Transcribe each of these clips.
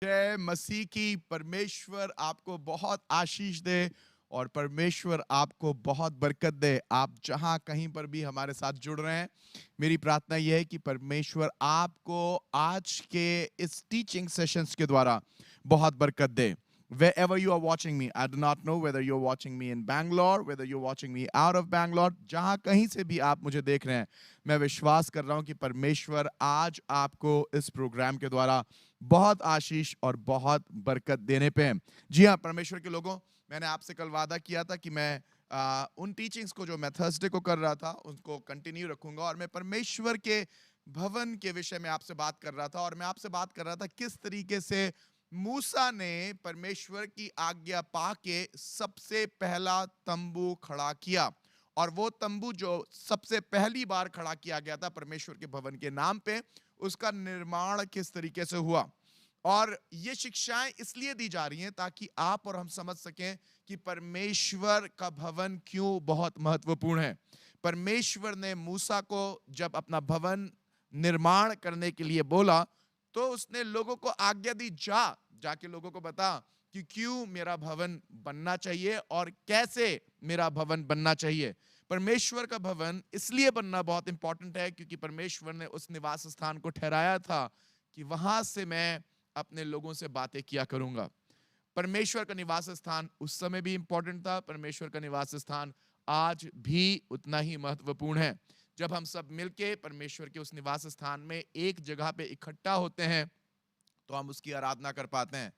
जय मसीह की। परमेश्वर आपको बहुत आशीष दे और परमेश्वर आपको बहुत बरकत दे। आप जहां कहीं पर भी हमारे साथ जुड़ रहे हैं, मेरी प्रार्थना यह है कि परमेश्वर आपको आज के इस टीचिंग सेशंस के द्वारा बहुत बरकत दे। Wherever you are watching me, I do not know whether you're watching me in Bangalore, whether you're watching me out of Bangalore, जहां कहीं से भी आप मुझे देख रहे हैं, मैं विश्वास कर रहा हूं कि परमेश्वर आज आपको इस प्रोग्राम के द्वारा बहुत आशीष और बहुत बरकत देने पे हैं। जी हाँ, परमेश्वर के लोगों, मैंने आपसे कल वादा किया था कि मैं उन टीचिंग्स को जो मैं थर्सडे को कर रहा था उनको कंटिन्यू रखूंगा, और मैं परमेश्वर के भवन के विषय में आपसे बात कर रहा था। और मैं आपसे बात कर रहा था किस तरीके से मूसा ने परमेश्वर की आज्ञा पाके सबसे पहला तंबू खड़ा किया, और वो तंबू जो सबसे पहली बार खड़ा किया गया था परमेश्वर के भवन के नाम पे, उसका निर्माण किस तरीके से हुआ। और ये शिक्षाएं इसलिए दी जा रही हैं ताकि आप और हम समझ सकें कि परमेश्वर का भवन क्यों बहुत महत्वपूर्ण है। परमेश्वर ने मूसा को जब अपना भवन निर्माण करने के लिए बोला, तो उसने लोगों को आज्ञा दी, जाके लोगों को बता कि क्यों मेरा भवन बनना चाहिए और कैसे मेरा भवन बनना चाहिए। परमेश्वर का भवन इसलिए बनना बहुत इंपॉर्टेंट है क्योंकि परमेश्वर ने उस निवास स्थान को ठहराया था कि वहां से मैं अपने लोगों से बातें किया करूंगा। परमेश्वर का निवास स्थान उस समय भी इंपॉर्टेंट था, परमेश्वर का निवास स्थान आज भी उतना ही महत्वपूर्ण है। जब हम सब मिलके परमेश्वर के उस निवास स्थान में एक जगह पे इकट्ठा होते हैं तो हम उसकी आराधना कर पाते हैं।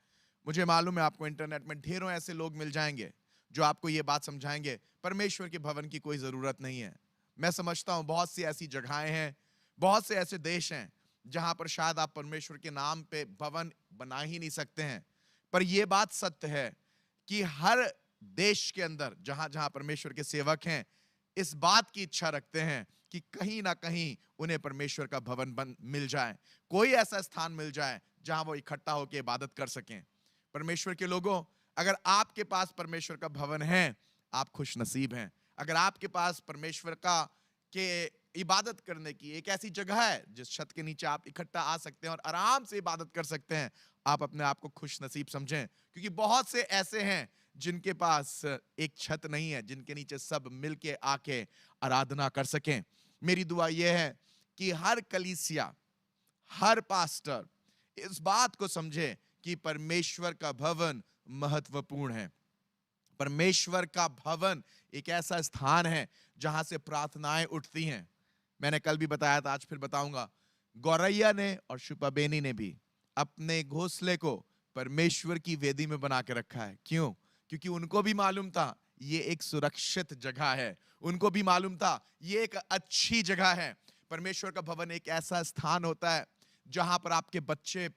मुझे मालूम है आपको इंटरनेट में ढेरों ऐसे लोग मिल जाएंगे जो आपको ये बात समझाएंगे परमेश्वर के भवन की कोई जरूरत नहीं है। मैं समझता हूं बहुत सी ऐसी जगहें हैं, बहुत से ऐसे देश हैं जहां पर शायद आप परमेश्वर के नाम पे भवन बना ही नहीं सकते हैं। पर यह बात सत्य है कि हर देश के अंदर जहां जहां परमेश्वर के सेवक हैं, इस बात की इच्छा रखते हैं कि कहीं ना कहीं उन्हें परमेश्वर का भवन बन मिल जाए, कोई ऐसा स्थान मिल जाए जहां वो इकट्ठा होकर इबादत कर सकें। परमेश्वर के लोगों, अगर आपके पास परमेश्वर का भवन है, आप खुश नसीब हैं। अगर आपके पास परमेश्वर का के इबादत करने की एक ऐसी जगह है जिस छत के नीचे आप इकट्ठा आ सकते हैं और आराम से इबादत कर सकते हैं, आप अपने आप को खुश नसीब समझें। क्योंकि बहुत से ऐसे हैं जिनके पास एक छत नहीं है जिनके नीचे सब मिलके आके आराधना कर सकें। मेरी दुआ यह है कि हर कलीसिया, हर पास्टर इस बात को समझे कि परमेश्वर का भवन महत्वपूर्ण है। परमेश्वर का भवन एक ऐसा स्थान है जहां से प्रार्थनाएं उठती हैं। मैंने कल भी बताया था, आज फिर बताऊंगा। गौरैया ने और शुपाबेनी ने भी अपने घोंसले को परमेश्वर की वेदी में बना के रखा है। क्यों? क्योंकि उनको भी मालूम था ये एक सुरक्षित जगह है, उनको भी मालूम था ये एक अच्छी जगह है। परमेश्वर का भवन एक ऐसा स्थान होता है जहां पर आपके बच्चे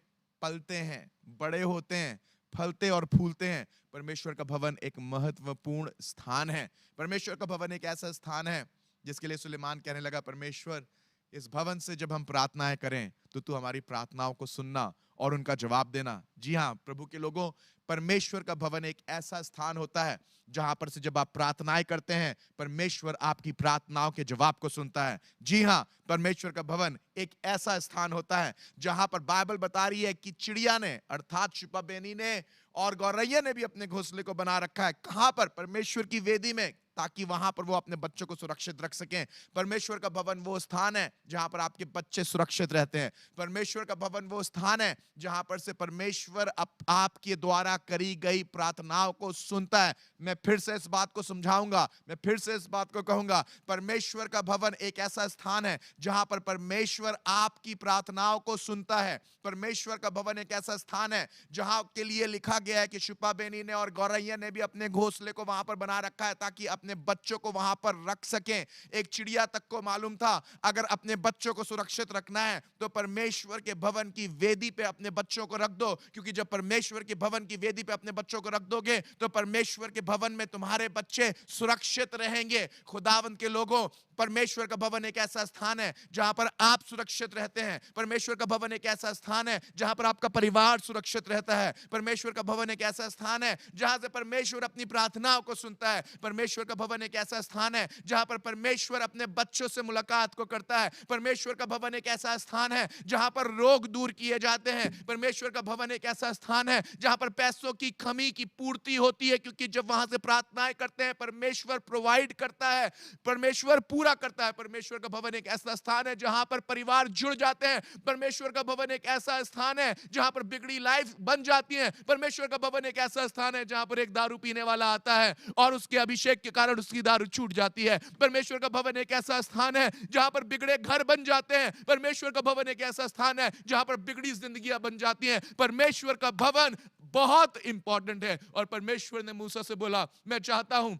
पलते हैं, बड़े होते हैं, फलते और फूलते हैं। परमेश्वर का भवन एक महत्वपूर्ण स्थान है। परमेश्वर का भवन एक ऐसा स्थान है जिसके लिए सुलेमान कहने लगा, परमेश्वर इस भवन से जब हम प्रार्थनाएं करें तो तू हमारी प्रार्थनाओं को सुनना और उनका जवाब देना। जी हाँ प्रभु के लोगों, परमेश्वर का भवन एक ऐसा स्थान होता है जहां पर से जब आप प्रार्थनाएं करते हैं, परमेश्वर आपकी प्रार्थनाओं के जवाब को सुनता है। जी हाँ, परमेश्वर का भवन एक ऐसा स्थान होता है जहां पर बाइबल बता रही है कि चिड़िया ने अर्थात शुपाबेनी ने और गौरैया ने भी अपने घोंसले को बना रखा है। कहां पर? परमेश्वर की वेदी में, ताकि वहां पर वो अपने बच्चों को सुरक्षित रख सकें। परमेश्वर का भवन वो स्थान है जहां पर आपके बच्चे सुरक्षित रहते हैं। परमेश्वर का भवन वो स्थान है जहां पर से परमेश्वर आपके द्वारा करी गई प्रार्थनाओं को सुनता है। मैं फिर से इस बात को समझाऊंगा, मैं फिर से इस बात को कहूंगा। परमेश्वर का भवन एक ऐसा स्थान है जहां पर परमेश्वर आपकी प्रार्थनाओं को सुनता है। परमेश्वर का भवन एक ऐसा स्थान है जहां के लिए लिखा गया है कि शुपाबेनी ने और गौरैया ने भी अपने घोंसले को वहां पर बना रखा है ताकि अपने बच्चों को वहां पर रख सकें। एक चिड़िया तक को मालूम था अगर अपने बच्चों को सुरक्षित रखना है तो परमेश्वर के भवन की वेदी पे अपने बच्चों को रख दो, क्योंकि जब परमेश्वर के भवन की वेदी पे अपने बच्चों को रख दोगे तो परमेश्वर के भवन में तुम्हारे बच्चे सुरक्षित रहेंगे। खुदावंद के लोगों, परमेश्वर का भवन एक ऐसा स्थान है जहां पर आप सुरक्षित रहते हैं। परमेश्वर का भवन एक ऐसा स्थान है जहां पर आपका परिवार सुरक्षित रहता है। परमेश्वर का भवन एक ऐसा स्थान है जहां से परमेश्वर अपनी प्रार्थनाओं को सुनता है। परमेश्वर का भवन एक ऐसा स्थान है जहां पर परमेश्वर अपने बच्चों से मुलाकात को करता है। परमेश्वर का भवन एक ऐसा स्थान है जहां पर रोग दूर किए जाते हैं। परमेश्वर का भवन एक एक ऐसा स्थान है जहां पर पैसों की कमी की पूर्ति होती है, क्योंकि जब वहां से प्रार्थनाएं करते हैं परमेश्वर प्रोवाइड करता है, परमेश्वर पूरा करता है। परमेश्वर का भवन एक ऐसा स्थान है जहां पर परिवार जुड़ जाते हैं। परमेश्वर का भवन एक ऐसा स्थान है जहां पर बिगड़ी लाइफ बन जाती है। परमेश्वर का भवन एक ऐसा स्थान है जहां पर एक दारू पीने वाला आता है और उसके अभिषेक के कारण उसकी दारू छूट जाती है। परमेश्वर का भवन एक ऐसा स्थान है जहां पर बिगड़े घर बन जाते हैं। परमेश्वर का भवन एक ऐसा स्थान है जहां पर बिगड़ी जिंदगियां बन जाती हैं। परमेश्वर का भवन बहुत इंपॉर्टेंट है। और परमेश्वर ने मूसा से बोला, मैं चाहता हूं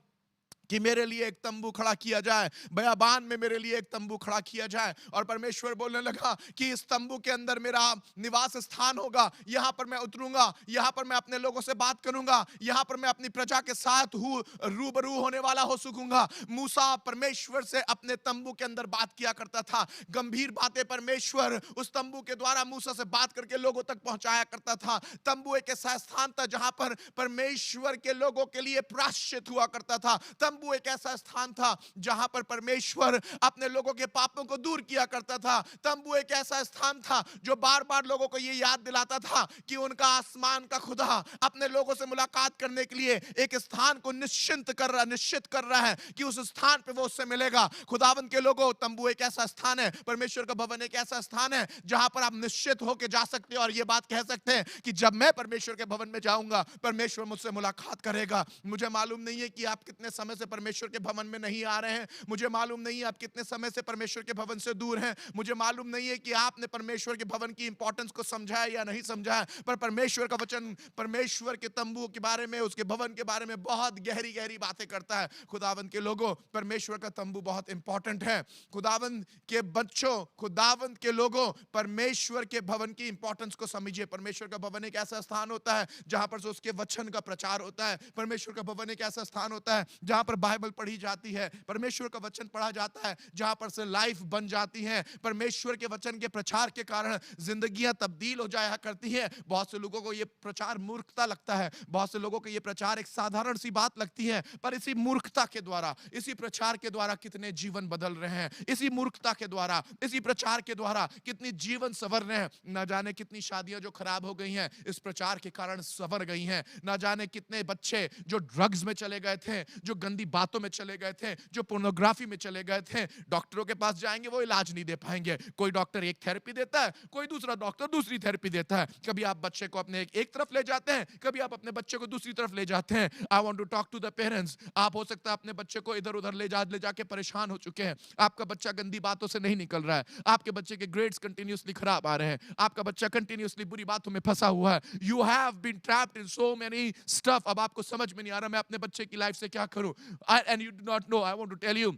कि मेरे लिए एक तंबू खड़ा किया जाए, बयाबान में मेरे लिए एक तंबू खड़ा किया जाए। और परमेश्वर बोलने लगा कि इस तंबू के अंदर मेरा निवास स्थान होगा, यहां पर मैं उतरूंगा, यहां पर मैं अपने लोगों से बात करूंगा, यहां पर मैं अपनी प्रजा के साथ रूबरू होने वाला हो सकूंगा। मूसा परमेश्वर से अपने तंबू के अंदर बात किया करता था। गंभीर बातें परमेश्वर उस तंबू के द्वारा मूसा से बात करके लोगों तक पहुंचाया करता था। तंबू एक ऐसा स्थान था जहां पर परमेश्वर के लोगों के लिए प्रायश्चित हुआ करता था। तंबू एक ऐसा स्थान था जहां पर परमेश्वर अपने लोगों के पापों को दूर किया करता था। तंबू एक ऐसा स्थान था जो बार बार लोगों को यह याद दिलाता था कि उनका आसमान का खुदा अपने लोगों से मुलाकात करने के लिए एक स्थान को निश्चित कर रहा है कि उस स्थान पे वो उससे मिलेगा। खुदावंद के लोगों, तंबू एक ऐसा स्थान है, परमेश्वर का भवन एक ऐसा स्थान है जहां पर आप निश्चित होकर जा सकते हैं और यह बात कह सकते हैं कि जब मैं परमेश्वर के भवन में जाऊंगा परमेश्वर मुझसे मुलाकात करेगा। मुझे मालूम नहीं है कि आप कितने समय से परमेश्वर के भवन में नहीं आ रहे हैं, मुझे मालूम नहीं है आप कितने समय से परमेश्वर के भवन से दूर हैं, मुझे मालूम नहीं है कि आपने परमेश्वर के भवन की इंपॉर्टेंस को समझा है या नहीं समझा है, पर परमेश्वर का वचन परमेश्वर के तंबू के बारे में, उसके भवन के बारे में बहुत गहरी गहरी बातें करता है। खुदावंद के लोगों, परमेश्वर का तंबू बहुत इंपॉर्टेंट है। खुदावंद के बच्चों, खुदावंद के लोगों, परमेश्वर के भवन की इंपॉर्टेंस को समझिए। परमेश्वर का भवन एक ऐसा स्थान होता है जहां पर उसके वचन का प्रचार होता है। परमेश्वर का भवन एक ऐसा स्थान होता है जहां पर बाइबल पढ़ी जाती है, परमेश्वर का वचन पढ़ा जाता है, जहां पर से लाइफ बन जाती है। परमेश्वर के वचन के प्रचार के कारण जिंदगियां तब्दील हो जाया करती है। बहुत से लोगों को यह प्रचार मूर्खता लगता है, बहुत से लोगों को यह प्रचार एक साधारण सी बात लगती है, पर इसी मूर्खता के द्वारा, इसी प्रचार के द्वारा कितने जीवन बदल रहे हैं। इसी मूर्खता के द्वारा, इसी प्रचार के द्वारा कितनी जीवन संवर रहे हैं। ना जाने कितनी शादियां जो खराब हो गई हैं इस प्रचार के कारण संवर गई हैं। ना जाने कितने बच्चे जो ड्रग्स में चले गए थे, जो गंदी बातों में चले गए थे, जो पोर्नोग्राफी में चले गए थे, डॉक्टरों के पास जाएंगे वो इलाज नहीं दे पाएंगे। कोई डॉक्टर एक थेरेपी देता है, कोई दूसरा डॉक्टर दूसरी थेरेपी देता है। कभी आप बच्चे को अपने एक तरफ ले जाते हैं, कभी आप अपने बच्चे को दूसरी तरफ ले जाते हैं। I want to talk to the parents. आप हो सकता है अपने बच्चे को इधर उधर ले जाके परेशान हो चुके हैं। आपका बच्चा गंदी बातों से नहीं निकल रहा है, आपके बच्चे के ग्रेड्स कंटिन्यूअसली खराब आ रहे हैं, आपका बच्चा कंटिन्यूअसली बुरी बातों में फंसा हुआ है। You have been trapped in so many stuff. अब आपको समझ में नहीं आ रहा मैं अपने बच्चे की लाइफ से क्या करूं। And you do not know, I want to tell you,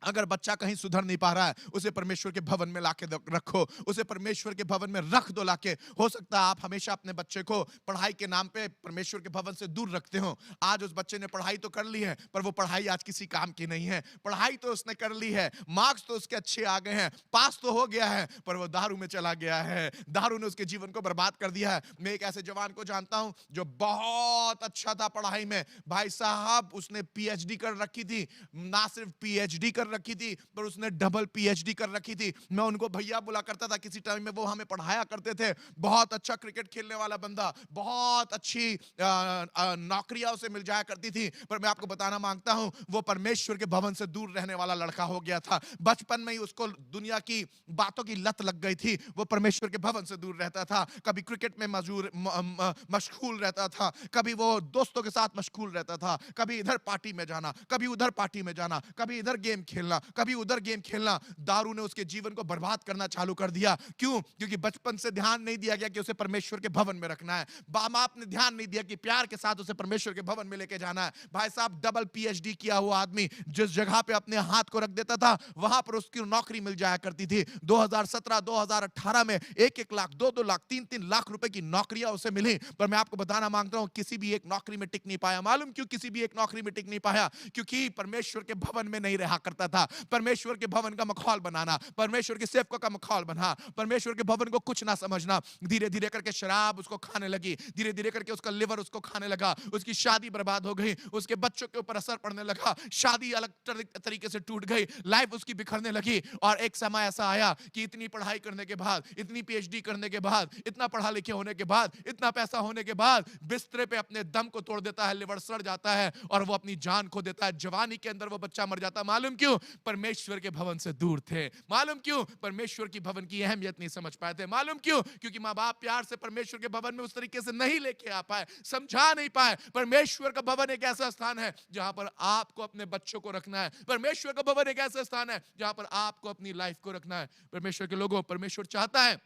अगर बच्चा कहीं सुधर नहीं पा रहा है उसे परमेश्वर के भवन में लाके रखो, उसे परमेश्वर के भवन में रख दो लाके। हो सकता है आप हमेशा अपने बच्चे को पढ़ाई के नाम पे परमेश्वर के भवन से दूर रखते हो। आज उस बच्चे ने पढ़ाई तो कर ली है पर वो पढ़ाई आज किसी काम की नहीं है। पढ़ाई तो उसने कर ली है, मार्क्स तो उसके अच्छे आ गए हैं, पास तो हो गया है, पर वो दारू में चला गया है। दारू ने उसके जीवन को बर्बाद कर दिया है। मैं एक ऐसे जवान को जानता हूं जो बहुत अच्छा था पढ़ाई में, भाई साहब उसने पीएचडी कर रखी थी, ना सिर्फ पीएचडी कर रखी थी पर उसने डबल पीएचडी कर रखी थी। मैं उनको भैया बुला करता था, किसी टाइम में वो हमें पढ़ाया करते थे। बहुत अच्छा क्रिकेट खेलने वाला बंदा, बहुत अच्छी नौकरियां उसे मिल जाया करती थी, पर मैं आपको बताना मांगता हूं वो परमेश्वर के भवन से दूर रहने वाला लड़का हो गया था। बचपन में ही उसको दुनिया की बातों की लत लग गई थी, वो परमेश्वर के भवन से दूर रहता था। कभी क्रिकेट में मशगूल रहता था, कभी वो दोस्तों के साथ मशगूल रहता था, कभी इधर पार्टी में जाना, कभी उधर पार्टी में जाना, कभी इधर गेम खेलना, कभी उधर गेम खेलना। दारू ने उसके जीवन को बर्बाद करना चालू कर दिया। क्यों? क्योंकि बचपन से ध्यान नहीं दिया गया कि उसे परमेश्वर के भवन में रखना है। बाप ने ध्यान नहीं दिया कि प्यार के साथ उसे परमेश्वर के भवन में लेके जाना है। भाई साहब डबल पीएचडी किया हुआ आदमी जिस जगह पे अपने हाथ को रख देता था वहां पर उसकी नौकरी मिल जाया करती थी। 2017-2018 में 1-1 लाख, 2-2 लाख, 3-3 लाख रुपए की नौकरियां उसे मिली। पर मैं आपको बताना मांगता हूं किसी भी एक नौकरी में टिक नहीं पाया। मालूम क्यों किसी भी एक नौकरी में टिक नहीं पाया? क्योंकि परमेश्वर के भवन में नहीं रहा करता था। परमेश्वर के भवन का माहौल बनाना, परमेश्वर के सेवकों का माहौल बना, परमेश्वर के भवन को कुछ ना समझना। धीरे धीरे करके शराब उसको खाने लगी, धीरे धीरे करके उसका लिवर उसको खाने लगा, उसकी शादी बर्बाद हो गई, उसके बच्चों के ऊपर असर पड़ने लगा, शादी अलग तरीके से टूट गई, लाइफ उसकी बिखरने लगी। और एक समय ऐसा आया कि इतनी पढ़ाई करने के बाद, इतनी पीएचडी करने के बाद, इतना पढ़ा लिखे होने के बाद, इतना पैसा होने के बाद बिस्तरे पे अपने दम को तोड़ देता है, लिवर सड़ जाता है और वो अपनी जान खो देता है। जवानी के अंदर वो बच्चा मर जाता है। मालूम क्यों? परमेश्वर के भवन से दूर थे। मालूम क्यों? परमेश्वर की भवन की अहमियत नहीं समझ पाए थे। मालूम क्यों? क्योंकि माँ बाप प्यार से परमेश्वर के भवन में उस तरीके से नहीं लेके आ पाए, समझा नहीं पाए। परमेश्वर का भवन एक ऐसा स्थान है जहां पर आपको अपने बच्चों को रखना है। परमेश्वर का भवन एक ऐसा स्थान है जहां पर आपको अपनी लाइफ को रखना है। परमेश्वर के लोगों, परमेश्वर चाहता है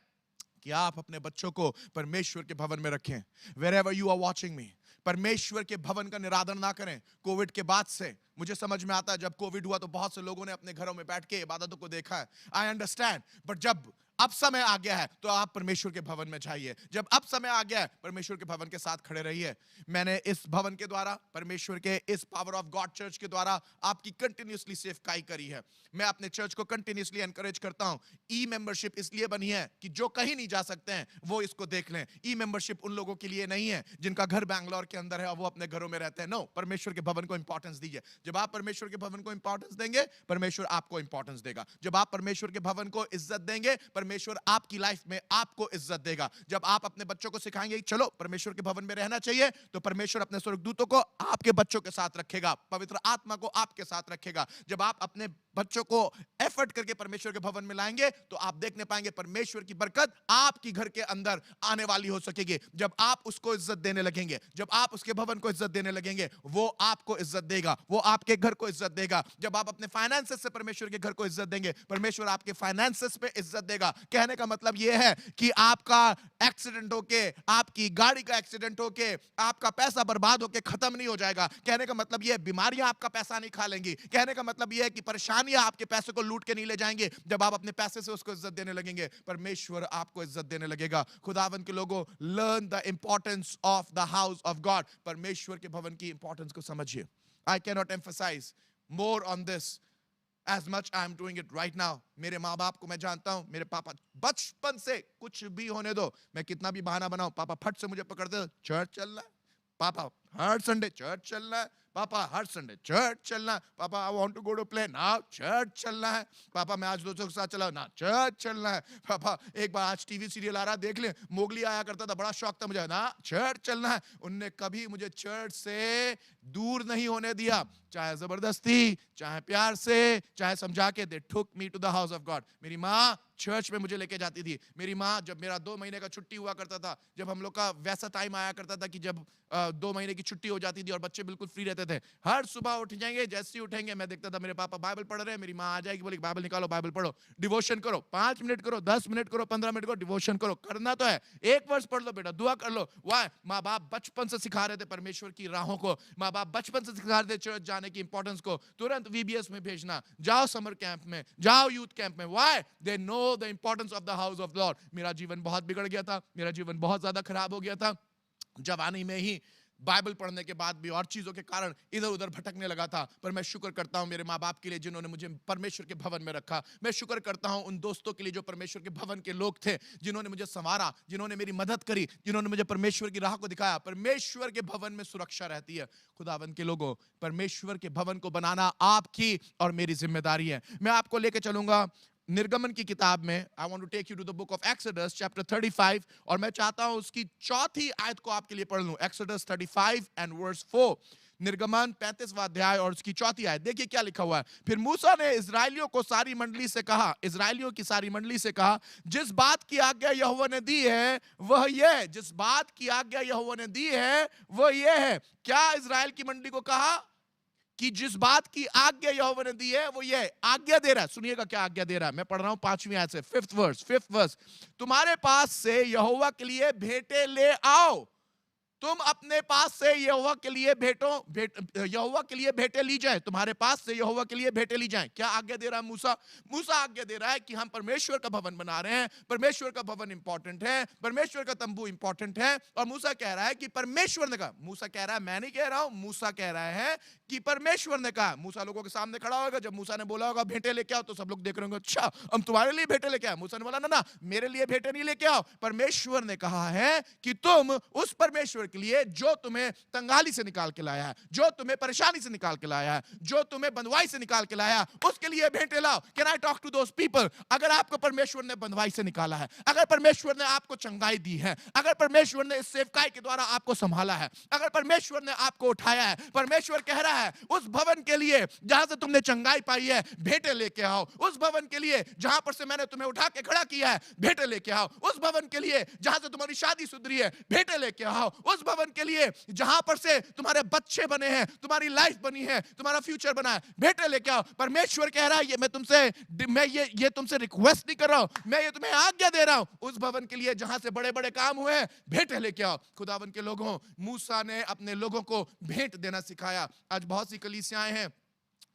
कि आप अपने बच्चों को परमेश्वर के भवन में रखें। Wherever you are watching me, परमेश्वर के भवन का निरादर ना करें। कोविड के बाद से मुझे समझ में आता है, जब कोविड हुआ तो बहुत से लोगों ने अपने घरों में बैठ के इबादतों को देखा है। आई अंडरस्टैंड, बट जब अब समय आ गया है तो आप परमेश्वर के भवन में जाइए। जब अब समय आ गया है, परमेश्वर के भवन के साथ खड़े रहिए। मैंने इस भवन के द्वारा, परमेश्वर के इस पावर ऑफ गॉड चर्च के द्वारा आपकी कंटिन्यूअसली सेवकाई करी है। मैं अपने चर्च को कंटिन्यूअसली एनकरेज करता हूं। ई मेंबरशिप इसलिए बनी है कि जो कहीं नहीं जा सकते हैं वो इसको देख लें। ई मेंबरशिप उन लोगों के लिए नहीं है जिनका घर बैंगलोर के अंदर है और वो अपने घरों में रहते हैं। नो, परमेश्वर के भवन को इंपॉर्टेंस दीजिए। जब आप परमेश्वर के भवन को इंपॉर्टेंस देंगे, परमेश्वर आपको इंपॉर्टेंस देगा। जब आप परमेश्वर के भवन को इज्जत देंगे, परमेश्वर आपकी लाइफ में आपको इज्जत देगा। जब आप अपने बच्चों को सिखाएंगे चलो परमेश्वर के भवन में रहना चाहिए, तो परमेश्वर अपने स्वर्गदूतों को आपके बच्चों के साथ रखेगा, पवित्र आत्मा को आपके साथ रखेगा। जब आप अपने बच्चों को एफर्ट करके परमेश्वर के भवन में लाएंगे तो आप देखने पाएंगे परमेश्वर की बरकत आपकी घर के अंदर आने वाली हो सकेगी। जब आप उसको इज्जत देने लगेंगे, जब आप उसके भवन को इज्जत देने लगेंगे, वो आपको इज्जत देगा, वो आपके घर को इज्जत देगा। जब आप अपने फाइनेंसेस से परमेश्वर के घर को इज्जत देंगे, परमेश्वर आपके फाइनेंसेस पे इज्जत देगा। कहने का मतलब यह है कि आपका एक्सीडेंट होके, आपकी गाड़ी का एक्सीडेंट होके, आपका पैसा बर्बाद होके खत्म नहीं हो जाएगा। कहने का मतलब यह, बीमारियां आपका पैसा नहीं खा लेंगी। कहने का मतलब यह है कि परेशानियां आपके पैसे को लूट के नहीं ले जाएंगे। जब आप अपने पैसे से उसको इज्जत देने लगेंगे, परमेश्वर आपको इज्जत देने लगेगा। खुदावन के लोगों, learn the importance of the house of God. परमेश्वर के भवन की इंपॉर्टेंस को समझिए। I can not emphasize more on this as much I am doing it right now. मेरे माँ बाप को मैं जानता हूँ, मेरे पापा बचपन से, कुछ भी होने दो, मैं कितना भी बहाना बनाऊं, पापा फट से मुझे पकड़ते, चर्च चलना है पापा, हर संडे चर्च चलना है पापा, हर संडे चर्च चलना है पापा, I want to go to play ना, चर्च चलना है पापा, मैं आज दोस्तों के साथ चला ना, चर्च चलना है पापा, एक बार आज टीवी सीरियल आ रहा देख ले, मोगली आया करता था, बड़ा शौक था मुझे, ना चर्च चलना है। उनने कभी मुझे चर्च से दूर नहीं होने दिया, चाहे जबरदस्ती, चाहे प्यार से, चाहे समझा के। They took me to the house of God. मेरी माँ चर्च में मुझे लेके जाती थी। मेरी माँ, जब मेरा 2 महीने का छुट्टी हुआ करता था, जब हम लोग का वैसा टाइम आया करता था कि जब 2 महीने की छुट्टी हो जाती थी और बच्चे बिल्कुल फ्री रहते थे, हर सुबह उठ जाएंगे, जैसे ही उठेंगे मैं देखता था मेरे पापा बाइबल पढ़ रहे हैं, मेरी माँ आ जाएगी, बोली बाइबल निकालो, बाइबल पढ़ो, डिवोशन करो, 5 मिनट करो, 10 मिनट करो, 15 मिनट करो, डिवोशन करो, करना तो है, 1 वर्ष पढ़ लो बेटा, दुआ कर लो। वाह, माँ बाप बचपन से सिखा रहे थे परमेश्वर की राहों को, माँ बाप बचपन से सिखा रहे थे चर्च जाने की इंपॉर्टेंस को। तुरंत VBS में भेजना, जाओ समर कैंप में, जाओ यूथ कैंप में। Why? They know the importance of the house of lord. मेरा जीवन बहुत बिगड़ गया था, मेरा जीवन बहुत ज्यादा खराब हो गया था, जवानी में ही बाइबल पढ़ने के बाद भी और चीजों के कारण इधर उधर भटकने लगा था। पर मैं शुक्र करता हूं मेरे माँ बाप के लिए जिन्होंने मुझे परमेश्वर के भवन में रखा। मैं शुक्र करता हूं उन दोस्तों के लिए जो परमेश्वर के भवन के लोग थे, जिन्होंने मुझे संवारा, जिन्होंने मेरी मदद करी, जिन्होंने मुझे परमेश्वर की राह को दिखाया। परमेश्वर के भवन में सुरक्षा रहती है। खुदावन के लोगों, परमेश्वर के भवन को बनाना आपकी और मेरी जिम्मेदारी है। मैं आपको लेके चलूंगा निर्गमन की किताब में। I want to take you to the book of Exodus chapter 35, और मैं चाहता हूं उसकी 4थी आयत को आपके लिए पढ़ लूं। Exodus 35 and verse 4। निर्गमन 35वां अध्याय और उसकी 4थी आयत। देखिए क्या लिखा हुआ है। फिर मूसा ने इजराइलियों को सारी मंडली से कहा, इजराइलियों की सारी मंडली से कहा, जिस बात की आज्ञा यहोवा ने दी है वह यह है। जिस बात की आज्ञा यहोवा ने दी है वह यह है। क्या इजराइल की मंडली को कहा? कि जिस बात की आज्ञा यहोवा ने दी है वो ये आज्ञा दे रहा है। सुनिएगा क्या आज्ञा दे रहा है। मैं पढ़ रहा हूं 5वीं आयत से, 5th वर्स। तुम्हारे पास से यहोवा के लिए भेंटें ले आओ। तुम अपने पास से यहोवा के लिए यहोवा के लिए भेंटें ली जाए, तुम्हारे पास से यहोवा के लिए भेंटें ली जाए। क्या आज्ञा दे रहा है मूसा? मूसा आज्ञा दे रहा है कि हम परमेश्वर का भवन बना रहे हैं, परमेश्वर का भवन इंपॉर्टेंट है, परमेश्वर का तंबू इंपॉर्टेंट है। और मूसा कह रहा है कि परमेश्वर ने कहा, मूसा कह रहा है, मैं नहीं कह रहा हूं, मूसा कह रहा है कि परमेश्वर ने कहा। मूसा लोगों के सामने खड़ा होगा, जब मूसा ने बोला होगा भेंटें लेके आओ, तो सब लोग देख रहे होंगे, अच्छा हम तुम्हारे लिए भेंटें लेके आओ। मूसा ने बोला ना ना, मेरे लिए भेंटें नहीं लेके आओ, परमेश्वर ने कहा है कि तुम उस परमेश्वर के लिए जो तुम्हें तंगाली से निकाल के लाया है, जो तुम्हें परेशानी से निकाल के लाया है, जो तुम्हें बंधुआई से निकाल के लाया, उसके लिए भेंटें लाओ। Can I talk to those people? अगर आपको परमेश्वर ने बंधुआई से निकाला है, अगर परमेश्वर ने आपको चंगाई दी है, अगर परमेश्वर ने इस सेवकाई के द्वारा आपको संभाला है, अगर परमेश्वर ने आपको उठाया है, परमेश्वर कह रहा है उस भवन के लिए जहां से तुमने चंगाई पाई है, भेंटें लेके आओ। उस भवन के लिए जहां पर से मैंने तुम्हें उठा के खड़ा किया है, भेंटें लेके आओ। उस भवन के लिए जहां से तुम्हारी शादी सुधरी है, भेंटें लेके आओ। उस भवन के लिए जहां पर से तुम्हारे बच्चे बने हैं, तुम्हारी लाइफ बनी है, तुम्हारा फ्यूचर बना है, भेंटें लेके आओ। परमेश्वर कह रहा है, मैं तुमसे रिक्वेस्ट नहीं कर रहा हूं, मैं ये तुम्हें आज्ञा दे रहा हूं। उस भवन के लिए जहां से बड़े बड़े काम हुए हैं, भेंटें लेके आओ। खुदावन के लोगों, मूसा ने अपने लोगों को भेंट देना सिखाया। आज बहुत सी कलीसियाएं हैं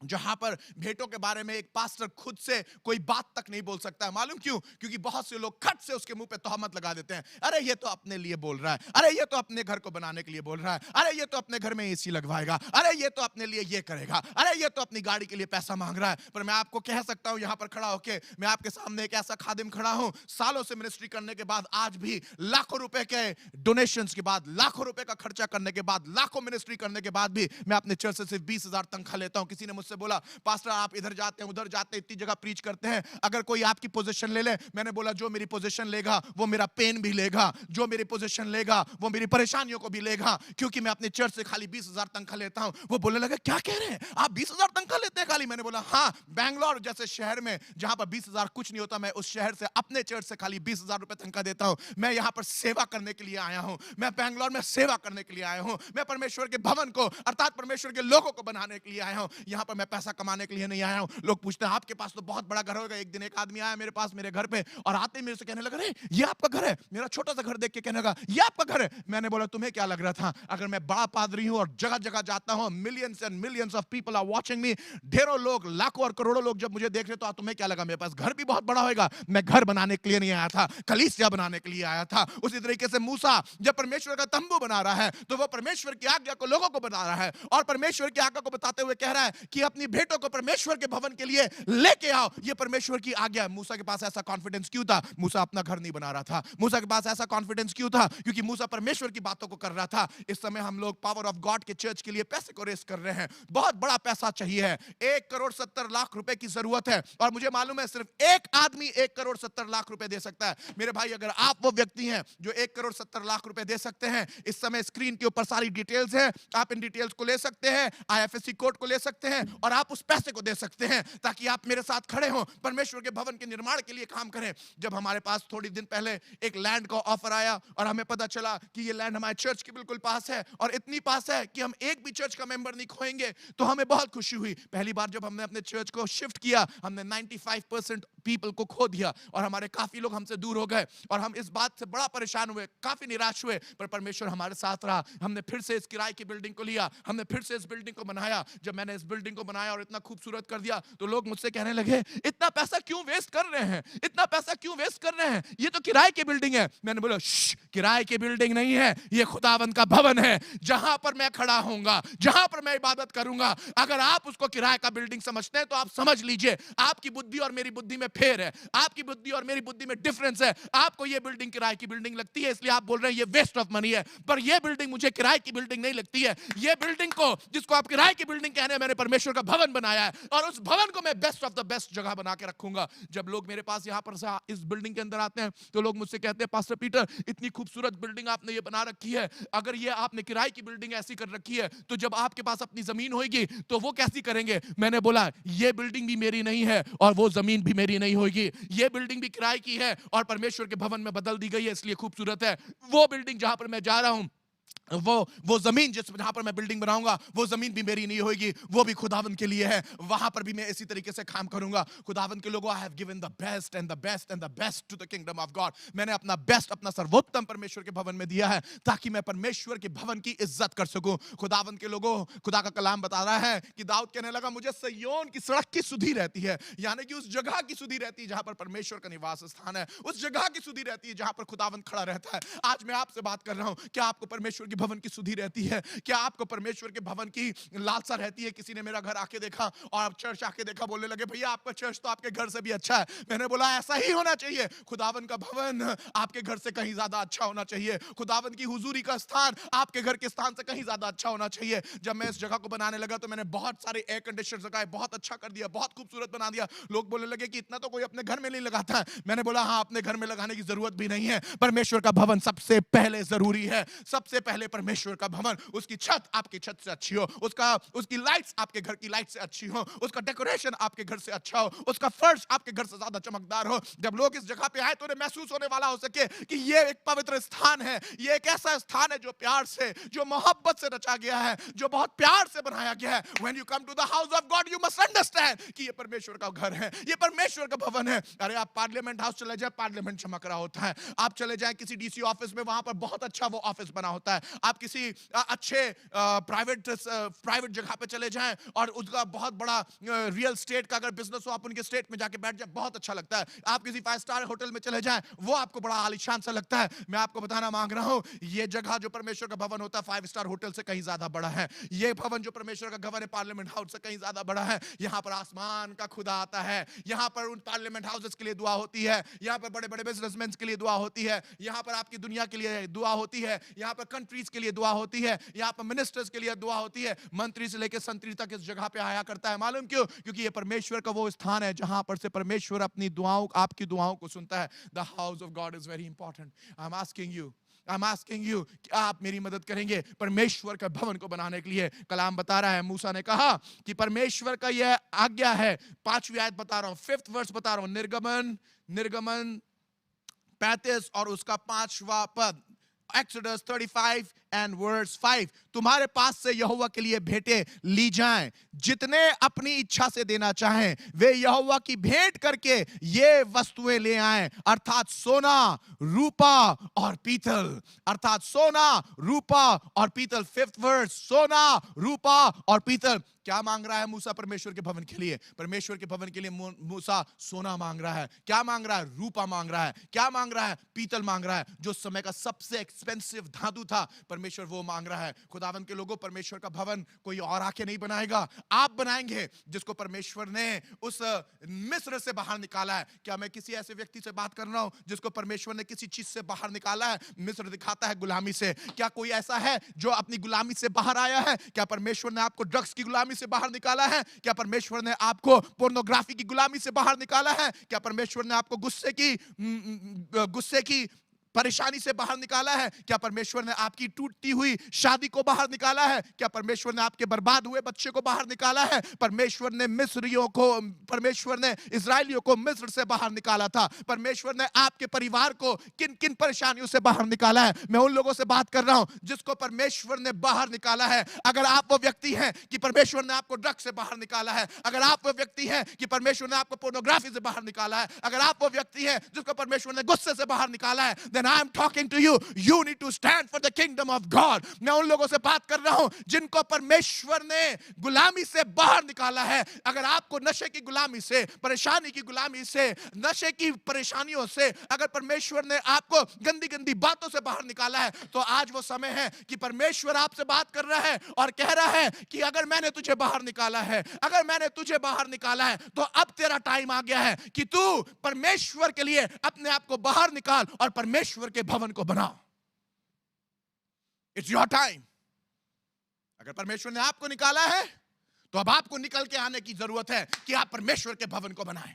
जहां पर भेंटों के बारे में एक पास्टर खुद से कोई बात तक नहीं बोल सकता है। मालूम क्यों? क्योंकि बहुत से लोग खट से उसके मुंह पे तोहमत लगा देते हैं। अरे ये तो अपने लिए बोल रहा है, अरे ये तो अपने घर को बनाने के लिए बोल रहा है, अरे ये तो अपने घर में एसी लगवाएगा, अरे ये तो अपने लिए ये करेगा, अरे ये तो अपनी गाड़ी के लिए पैसा मांग रहा है। पर मैं आपको कह सकता हूं यहां पर खड़ा होके, मैं आपके सामने एक ऐसा खादिम खड़ा हूं, सालों से मिनिस्ट्री करने के बाद, आज भी लाखों रुपए के डोनेशंस के बाद, लाखों रुपए का खर्चा करने के बाद, लाखों मिनिस्ट्री करने के बाद भी मैं अपने चर्च से सिर्फ 20,000 तनख्वाह लेता हूं। किसी ने मुझसे बोला, पास्टर आप इधर जाते हैं उधर जाते हैं, इतनी जगह प्रीच करते हैं, अगर कोई आपकी पोजीशन ले ले। मैंने बोला, जो मेरी पोजीशन लेगा वो मेरा पेन भी लेगा, जो मेरी पोजीशन लेगा वो मेरी परेशानियों को भी लेगा, क्योंकि मैं अपने चर्च से खाली 20,000 तनख्वाह लेता हूं। वो बोलने लगे, क्या कह रहे हैं आप, 20,000 तनख्वाह लेते हैं खाली? मैंने बोला, हाँ, बैंगलोर जैसे शहर में जहां पर 20,000 कुछ नहीं होता, मैं उस शहर से अपने चर्च से खाली 20,000 रुपए तनख्वाह देता हूं। मैं यहां पर सेवा करने के लिए आया हूं, मैं बैंगलोर में सेवा करने के लिए आया हूं, मैं परमेश्वर के भवन को अर्थात परमेश्वर के लोगों को बनाने के लिए आया हूं। यहां पर मैं पैसा कमाने के लिए नहीं आया हूं। लोग पूछते हैं, आपके पास तो बहुत बड़ा घर होगा। एक दिन एक आदमी आया मेरे पास, मेरे घर पे, और आते ही मेरे से कहने लगा, अरे ये आपका घर है। मेरा छोटा सा घर देख के कहने लगा, ये आपका घर है। मैंने बोला, तुम्हें क्या लग रहा था? अगर मैं बड़ा पादरी हूं और जगह जगह जाता हूं, millions and millions of people are watching me, ढेरों लोग, लाखों और करोड़ों लोग जब मुझे देख रहे, तो तुम्हें क्या लगा मेरे पास घर भी बहुत बड़ा होगा? मैं घर बनाने के लिए नहीं आया था, कलीसिया बनाने के लिए आया था। उसी तरीके से मूसा जब परमेश्वर का तंबू बना रहा है, तो वो परमेश्वर की आज्ञा को लोगों को बता रहा है, और परमेश्वर की आज्ञा को बताते हुए कह रहा है कि अपनी भेंटों को परमेश्वर के भवन के लिए लेके आओ। ये परमेश्वर की आज्ञा है। मूसा के पास ऐसा कॉन्फिडेंस क्यों था? मूसा अपना घर नहीं बना रहा था। मूसा के पास ऐसा कॉन्फिडेंस क्यों था? क्योंकि मूसा परमेश्वर की बातों को कर रहा था। इस समय हम लोग पावर ऑफ गॉड के चर्च के लिए पैसे को रेस कर रहे हैं। बहुत बड़ा पैसा चाहिए है, 1,70,00,000 रुपए की जरूरत है, और मुझे मालूम है सिर्फ एक आदमी 1,70,00,000 रुपए दे सकता है। मेरे भाई, अगर आप वो व्यक्ति हैं जो 1,70,00,000 रुपए दे सकते हैं, इस समय स्क्रीन के ऊपर सारी डिटेल्स हैं, आप इन डिटेल्स को ले सकते हैं, IFSC कोड को ले सकते हैं, और आप उस पैसे को दे सकते हैं, ताकि आप मेरे साथ खड़े हो, परमेश्वर के भवन के निर्माण के लिए काम करें। जब हमारे पास थोड़ी दिन पहले एक लैंड का ऑफर आया, और हमें पता चला कि ये लैंड हमारे चर्च के बिल्कुल पास है, और इतनी पास है कि हम एक भी चर्च का मेंबर नहीं खोएंगे, तो हमें बहुत खुशी हुई। पहली बार जब हमने अपने चर्च को शिफ्ट किया, हमने 95% पीपल को खो दिया, और हमारे काफी लोग हमसे दूर हो गए, और हम इस बात से बड़ा परेशान हुए, काफी निराश हुए। पर परमेश्वर हमारे साथ रहा। हमने फिर से इस किराए की बिल्डिंग को लिया, हमने फिर से इस बिल्डिंग को बनाया। जब मैंने इस बिल्डिंग को बनाया और इतना खूबसूरत कर दिया, तो लोग मुझसे कहने लगे, इतना पैसा क्यों वेस्ट कर रहे हैं, इतना पैसा क्यों वेस्ट कर रहे हैं, ये तो किराए की बिल्डिंग है। मैंने बोला, किराए की बिल्डिंग नहीं है, ये खुदावंद का भवन है, जहां पर मैं खड़ा होऊंगा, जहां पर मैं इबादत करूंगा। अगर आप उसको किराए का बिल्डिंग समझते हैं, तो आप समझ लीजिए आपकी बुद्धि और मेरी बुद्धि में फेर है, आपकी बुद्धि और मेरी बुद्धि में डिफरेंस है। आपको ये बिल्डिंग किराए की बिल्डिंग लगती है, इसलिए आप बोल रहे हैं ये वेस्ट ऑफ मनी है, पर ये बिल्डिंग मुझे किराए की बिल्डिंग नहीं लगती है। ये बिल्डिंग को, जिसको आप किराए की बिल्डिंग कह रहे हैं, मैंने परमेश्वर का भवन बनाया है, और उस भवन को मैं बेस्ट ऑफ द बेस्ट जगह बना के रखूंगा। जब लोग मेरे पास यहां पर से इस बिल्डिंग के अंदर आते हैं, तो लोग मुझसे कहते हैं, पास्टर पीटर, इतनी खूबसूरत बिल्डिंग आपने ये बना रखी है, अगर ये आपने किराए की बिल्डिंग ऐसी कर रखी है, तो जब आपके पास अपनी जमीन होगी तो वो कैसी करेंगे? मैंने बोला, ये बिल्डिंग भी मेरी नहीं है, और वो जमीन भी मेरी नहीं होगी। ये बिल्डिंग भी किराए की है, और परमेश्वर के भवन में बदल दी गई है, इसलिए खूबसूरत है। वो बिल्डिंग जहां पर मैं जा रहा हूं, वो जमीन जहां पर मैं बिल्डिंग बनाऊंगा, वो जमीन भी मेरी नहीं होगी, वो भी खुदावन के लिए है। वहां पर भी मैं इसी तरीके से काम करूंगा। खुदावन के लोगों, I have given the best and the best and the best to the kingdom of God. मैंने अपना बेस्ट, अपना सर्वोत्तम परमेश्वर के भवन में दिया है, ताकि मैं परमेश्वर के भवन की इज्जत कर सकूं। खुदावन के लोगों, खुदा का कलाम बता रहा है कि दाऊद कहने लगा, मुझे सिय्योन की सड़क की सुधि रहती है, यानी कि उस जगह की सुधि रहती है जहां पर परमेश्वर का निवास स्थान है, उस जगह की सुधि रहती है जहां पर खुदावन खड़ा रहता है। आज मैं आपसे बात कर रहा हूं, क्या आपको परमेश्वर के भवन की सुधि रहती है? क्या आपको परमेश्वर के भवन की लालसा रहती है? किसी ने मेरा घर आके देखा और अब चर्च आके देखा, बोलने लगे, भैया आपका चर्च तो आपके घर से भी अच्छा है। मैंने बोला, ऐसा ही होना चाहिए। खुदावन का भवन आपके घर से कहीं ज्यादा अच्छा होना चाहिए। खुदावन की हुजूरी का स्थान आपके घर के स्थान से कहीं ज्यादा अच्छा होना चाहिए। जब मैं इस जगह को बनाने लगा तो मैंने बहुत सारे एयर कंडीशनर लगाए, बहुत अच्छा कर दिया, बहुत खूबसूरत बना दिया। लोग बोलने लगे कि इतना तो कोई अपने घर में नहीं लगाता है। मैंने बोला, हाँ, अपने घर में लगाने की जरूरत भी नहीं है। परमेश्वर का भवन सबसे पहले जरूरी है। सबसे पहले परमेश्वर का भवन, उसकी छत आपकी छत से अच्छी हो, उसकी लाइट्स आपके घर की लाइट से अच्छी हो, उसका डेकोरेशन आपके घर से अच्छा हो, उसका फर्श आपके घर से ज्यादा चमकदार हो। जब लोग इस जगह पे आए तो उन्हें महसूस होने वाला हो सके कि ये एक पवित्र स्थान है, ये एक ऐसा स्थान है जो प्यार से, जो मोहब्बत से रचा गया है, जो बहुत प्यार से बनाया गया है। When you come to the house of God, you must understand कि ये परमेश्वर का घर है, ये परमेश्वर का भवन है। अरे आप पार्लियामेंट हाउस चले जाए, पार्लियामेंट चमक रहा होता है। आप चले जाए किसी डीसी ऑफिस में, वहां पर बहुत अच्छा वो ऑफिस बना होता है। आप किसी अच्छे प्राइवेट जगह पे चले जाएं और उसका बहुत बड़ा रियल स्टेट का अगर बिजनेस हो, आप उनके स्टेट में जाके बैठ जाए, बहुत अच्छा लगता है। आप किसी 5 स्टार होटल में चले जाएं, वो आपको बड़ा आलीशान सा लगता है। मैं आपको बताना मांग रहा हूं, ये जगह जो परमेश्वर का भवन होता है 5 स्टार होटल से कहीं ज्यादा बड़ा है। ये भवन जो परमेश्वर का भवन है पार्लियामेंट हाउस से कहीं ज्यादा बड़ा है। यहां पर आसमान का खुदा आता है, यहां पर उन पार्लियामेंट हाउसेस के लिए दुआ होती है, यहां पर बड़े बड़े बिजनेसमैन के लिए दुआ होती है, यहां पर आपकी दुनिया के लिए दुआ होती है, यहां पर कंट्रीज के लिए दुआ होती है, यहां पर मिनिस्टर्स के लिए दुआ होती है। मंत्री से लेकर संतरी तक इस जगह पे आया करता है। मालूम क्यों? क्योंकि ये परमेश्वर का वो स्थान है जहां पर से परमेश्वर अपनी दुआओं, आपकी दुआओं को सुनता है। The house of God is very important. I am asking you कि आप मेरी मदद करेंगे परमेश्वर के भवन को बनाने के लिए। कलाम बता रहा है, मूसा ने कहा कि परमेश्वर का यह आज्ञा है। 5वीं आयत बता रहा हूं, 5th वर्स बता रहा हूं, निर्गमन 35 और उसका 5वां पद, Exodus 35 and verse 5। तुम्हारे पास से यहोवा के लिए भेंटें ली जाएं, जितने अपनी इच्छा से देना चाहें वे यहोवा की भेंट करके ये वस्तुएं ले आएं, अर्थात सोना, रूपा और पीतल। अर्थात सोना, रूपा और पीतल। 5th verse, सोना, रूपा और पीतल। क्या मांग रहा है मूसा परमेश्वर के भवन के लिए? परमेश्वर के भवन के लिए मूसा सोना मांग रहा है। क्या मांग रहा है? रूपा मांग रहा है। क्या मांग रहा है? पीतल मांग रहा है। जो समय का सबसे एक्सपेंसिव धातु था, परमेश्वर वो मांग रहा है। खुदावन के लोगों, परमेश्वर का भवन कोई और आके नहीं बनाएगा, आप बनाएंगे, जिसको परमेश्वर ने उस मिस्र से बाहर निकाला है। क्या मैं किसी ऐसे व्यक्ति से बात कर रहा हूं जिसको परमेश्वर ने किसी चीज से बाहर निकाला है? मिस्र दिखाता है गुलामी से। क्या कोई ऐसा है जो अपनी गुलामी से बाहर आया है? क्या परमेश्वर ने आपको ड्रग्स की गुलामी से बाहर निकाला है? क्या परमेश्वर ने आपको पोर्नोग्राफी की गुलामी से बाहर निकाला है? क्या परमेश्वर ने आपको गुस्से की परेशानी से बाहर निकाला है? क्या परमेश्वर ने आपकी टूटती हुई शादी को बाहर निकाला है? क्या परमेश्वर ने आपके बर्बाद हुए बच्चे को बाहर निकाला है? परमेश्वर ने इजराइलियों को मिस्र से बाहर निकाला था। परमेश्वर ने आपके परिवार को किन किन परेशानियों से बाहर निकाला है? मैं उन लोगों से बात कर रहा हूं जिसको परमेश्वर ने बाहर निकाला है। अगर आप वो व्यक्ति हैं कि परमेश्वर ने आपको ड्रग्स से बाहर निकाला है, अगर आप वो व्यक्ति हैं कि परमेश्वर ने आपको पोर्नोग्राफी से बाहर निकाला है, अगर आप वो व्यक्ति हैं जिसको परमेश्वर ने गुस्से से बाहर निकाला है, then I am talking to you. You need to stand for the kingdom of God. मैं उन लोगों से बात कर रहा हूं जिनको परमेश्वर ने गुलामी से बाहर निकाला है। अगर आपको नशे की गुलामी से, परेशानी की गुलामी से, नशे की परेशानियों से, अगर परमेश्वर ने आपको गंदी गंदी बातों से बाहर निकाला है, तो आज वो समय है कि परमेश्वर आपसे बात कर रहा है और कह रहा है कि अगर मैंने तुझे बाहर निकाला है, अगर मैंने तुझे बाहर निकाला है, तो अब तेरा टाइम आ गया है कि तू परमेश्वर के लिए अपने आप को बाहर निकाल और परमेश्वर के भवन को बनाओ। It's your time. अगर परमेश्वर ने आपको निकाला है तो अब आपको निकल के आने की जरूरत है कि आप परमेश्वर के भवन को बनाएं।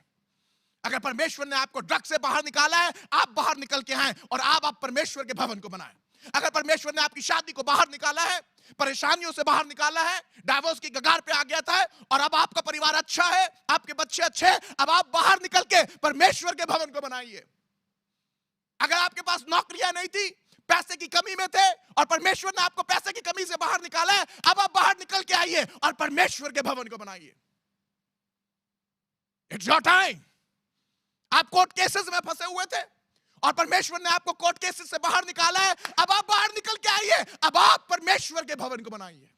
अगर परमेश्वर ने आपको ड्रग्स से बाहर निकाला है, आप बाहर निकल के आए और आप परमेश्वर के भवन को बनाएं। अगर परमेश्वर ने आपकी शादी को बाहर निकाला है, परेशानियों से बाहर निकाला है, डाइवोर्स की कगार पे आ गया था और अब आपका परिवार अच्छा है, आपके बच्चे अच्छे हैं, अब आप बाहर निकल के परमेश्वर के भवन को बनाइए। अगर आपके पास नौकरियां नहीं थी, पैसे की कमी में थे और परमेश्वर ने आपको पैसे की कमी से बाहर निकाला है। अब आप बाहर निकल के आइए और परमेश्वर के भवन को बनाइए। It's your time. आप कोर्ट केसेस में फंसे हुए थे और परमेश्वर ने आपको कोर्ट केसेस से बाहर निकाला है। अब आप बाहर निकल के आइए, अब आप परमेश्वर के भवन को बनाइए।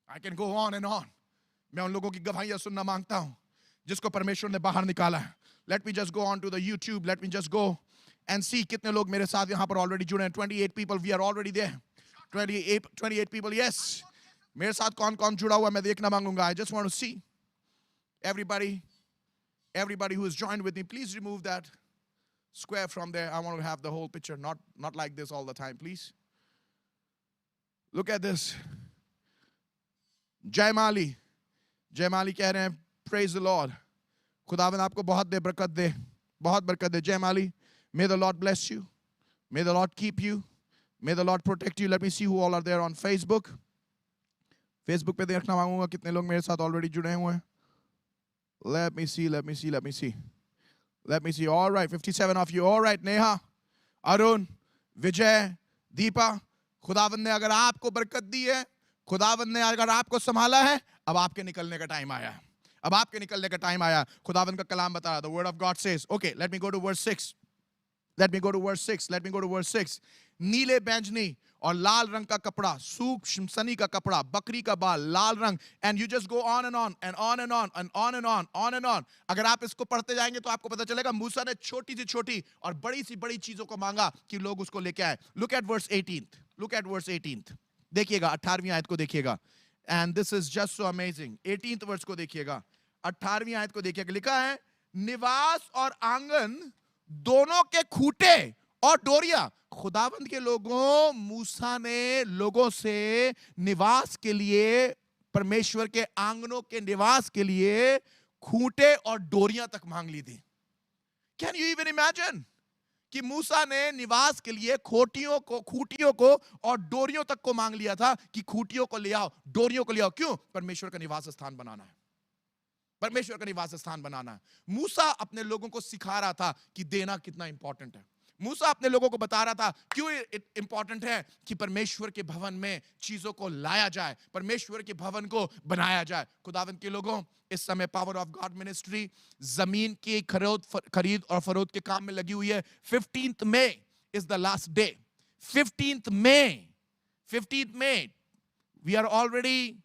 I can go on and on. मैं उन लोगों की गवाहियां सुनना मांगता हूं जिसको परमेश्वर ने बाहर निकाला है। Let me just go on to the YouTube, let me just go and see कितने लोग मेरे साथ यहां पर ऑलरेडी जुड़े हैं। 28 people, we are already there. 28 people, yes. मेरे साथ कौन कौन जुड़ा हुआ मैं देखना मांगूंगा। I just want to see everybody who has joined with me. Please remove that square from there. I want to have the whole picture, not like this all the time, please. Look at this. जय माली कह रहे हैं, praise the Lord. खुदावन आपको बहुत दे, बरकत दे, बहुत बरकत दे। जय माली, may the Lord bless you, may the Lord keep you, may the Lord protect you. Let me see who all are there on Facebook. Facebook पे देखना मांगूंगा कितने लोग मेरे साथ ऑलरेडी जुड़े हुए हैं। Let me see. All right, 57 of you. All right, Neha, Arun, Vijay, Deepa. खुदावन ने अगर आपको बरकत दी है, खुदावन ने अगर आपको संभाला है, अब आपके निकलने का टाइम आया है। अब आपके निकलने का टाइम आया। खुदावन का कलाम बता रहा, the word of God says, okay, let me go to verse 6. नीले बैंजनी और लाल रंग का कपड़ा, सूक्ष्म सनी का कपड़ा, बकरी का बाल, लाल रंग, and you just go on and on and on and on and on and on, on and on. अगर आप इसको पढ़ते जाएंगे तो आपको पता चलेगा मूसा ने छोटी सी छोटी और बड़ी सी बड़ी चीजों को मांगा कि लोग उसको लेके आए। Look at verse 18th. देखिएगा 18वीं आयत को देखिएगा। And this is just so amazing. 18th verse को देखिएगा, 18वीं आयत को देखिएगा। लिखा है, निवास और आंगन दोनों के खूंटे और डोरियां। खुदावंद के लोगों, मूसा ने लोगों से निवास के लिए, परमेश्वर के आंगनों के निवास के लिए खूंटे और डोरियां तक मांग ली थी। कैन यू इवन इमेजिन कि मूसा ने निवास के लिए खूंटियों को और डोरियों तक को मांग लिया था कि खूंटियों को ले आओ, डोरियों को ले आओ। क्यों? परमेश्वर का निवास स्थान बनाना है। परमेश्वर का निवास स्थान बनाना है। मूसा अपने लोगों को सिखा रहा था कि देना कितना इंपॉर्टेंट है। मूसा अपने लोगों को बता रहा था क्यों इंपॉर्टेंट है कि परमेश्वर के भवन में चीजों को लाया जाए, परमेश्वर के भवन को बनाया जाए। खुदावंद के लोगों, इस समय पावर ऑफ गॉड मिनिस्ट्री जमीन की खरीद और फरोख्त के काम में लगी हुई है। 15th May is the last day. 15th May we are already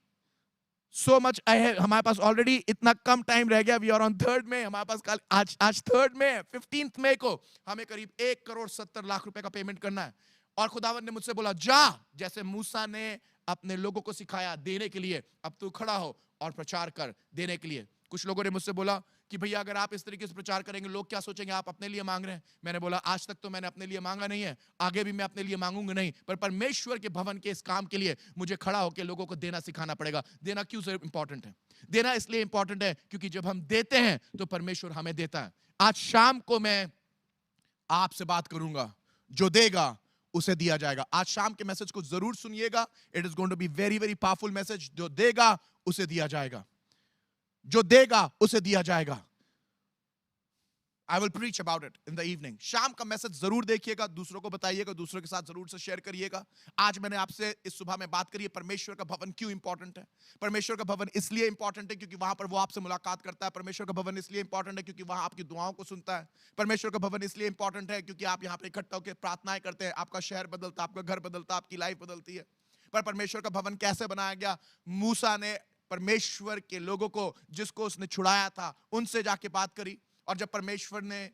so much ahead. हमारे पास ऑलरेडी इतना कम टाइम रह गया। We are on 3rd May। हमारे पास कल आज 3rd May, 15th May को हमें करीब 1,70,00,000 रुपए का पेमेंट करना है। और खुदावन ने मुझसे बोला, जा, जैसे मूसा ने अपने लोगों को सिखाया देने के लिए, अब तू खड़ा हो और प्रचार कर देने के लिए। कुछ लोगों ने मुझसे बोला कि भैया अगर आप इस तरीके से प्रचार करेंगे लोग क्या सोचेंगे, आप अपने लिए मांग रहे हैं। मैंने बोला, आज तक तो मैंने अपने लिए मांगा नहीं है, आगे भी मैं अपने लिए मांगूंगा नहीं, पर परमेश्वर के भवन के इस काम के लिए मुझे खड़ा होकर लोगों को देना सिखाना पड़ेगा। देना क्यों से इंपॉर्टेंट है? देना इसलिए इंपॉर्टेंट है क्योंकि जब हम देते हैं तो परमेश्वर हमें देता है। आज शाम को मैं आपसे बात करूंगा, जो देगा उसे दिया जाएगा। आज शाम के मैसेज को जरूर सुनिएगा। It is going to be very very powerful message. जो देगा उसे दिया जाएगा, जो देगा उसे दिया जाएगा। I will preach about it in the evening. शाम का मैसेज जरूर देखिएगा, दूसरों को बताइएगा, दूसरों के साथ जरूर से शेयर करिएगा। आज मैंने आपसे इस सुबह में बात करी है परमेश्वर का भवन क्यों इंपॉर्टेंट है। परमेश्वर का भवन इसलिए इंपॉर्टेंट है क्योंकि वहां पर वो आपसे मुलाकात करता है। परमेश्वर का भवन इसलिए इंपॉर्टेंट है क्योंकि वहां आपकी दुआओं को सुनता है। परमेश्वर का भवन इसलिए इंपॉर्टेंट है क्योंकि आप यहाँ पे इकट्ठा होकर प्रार्थनाएं करते हैं, आपका शहर बदलता, आपका घर बदलता, आपकी लाइफ बदलती है। पर परमेश्वर का भवन कैसे बनाया गया? मूसा ने परमेश्वर के लोगों को, जिसको उसने छुड़ाया था, उनसे जाके बात करी। और जब परमेश्वर ने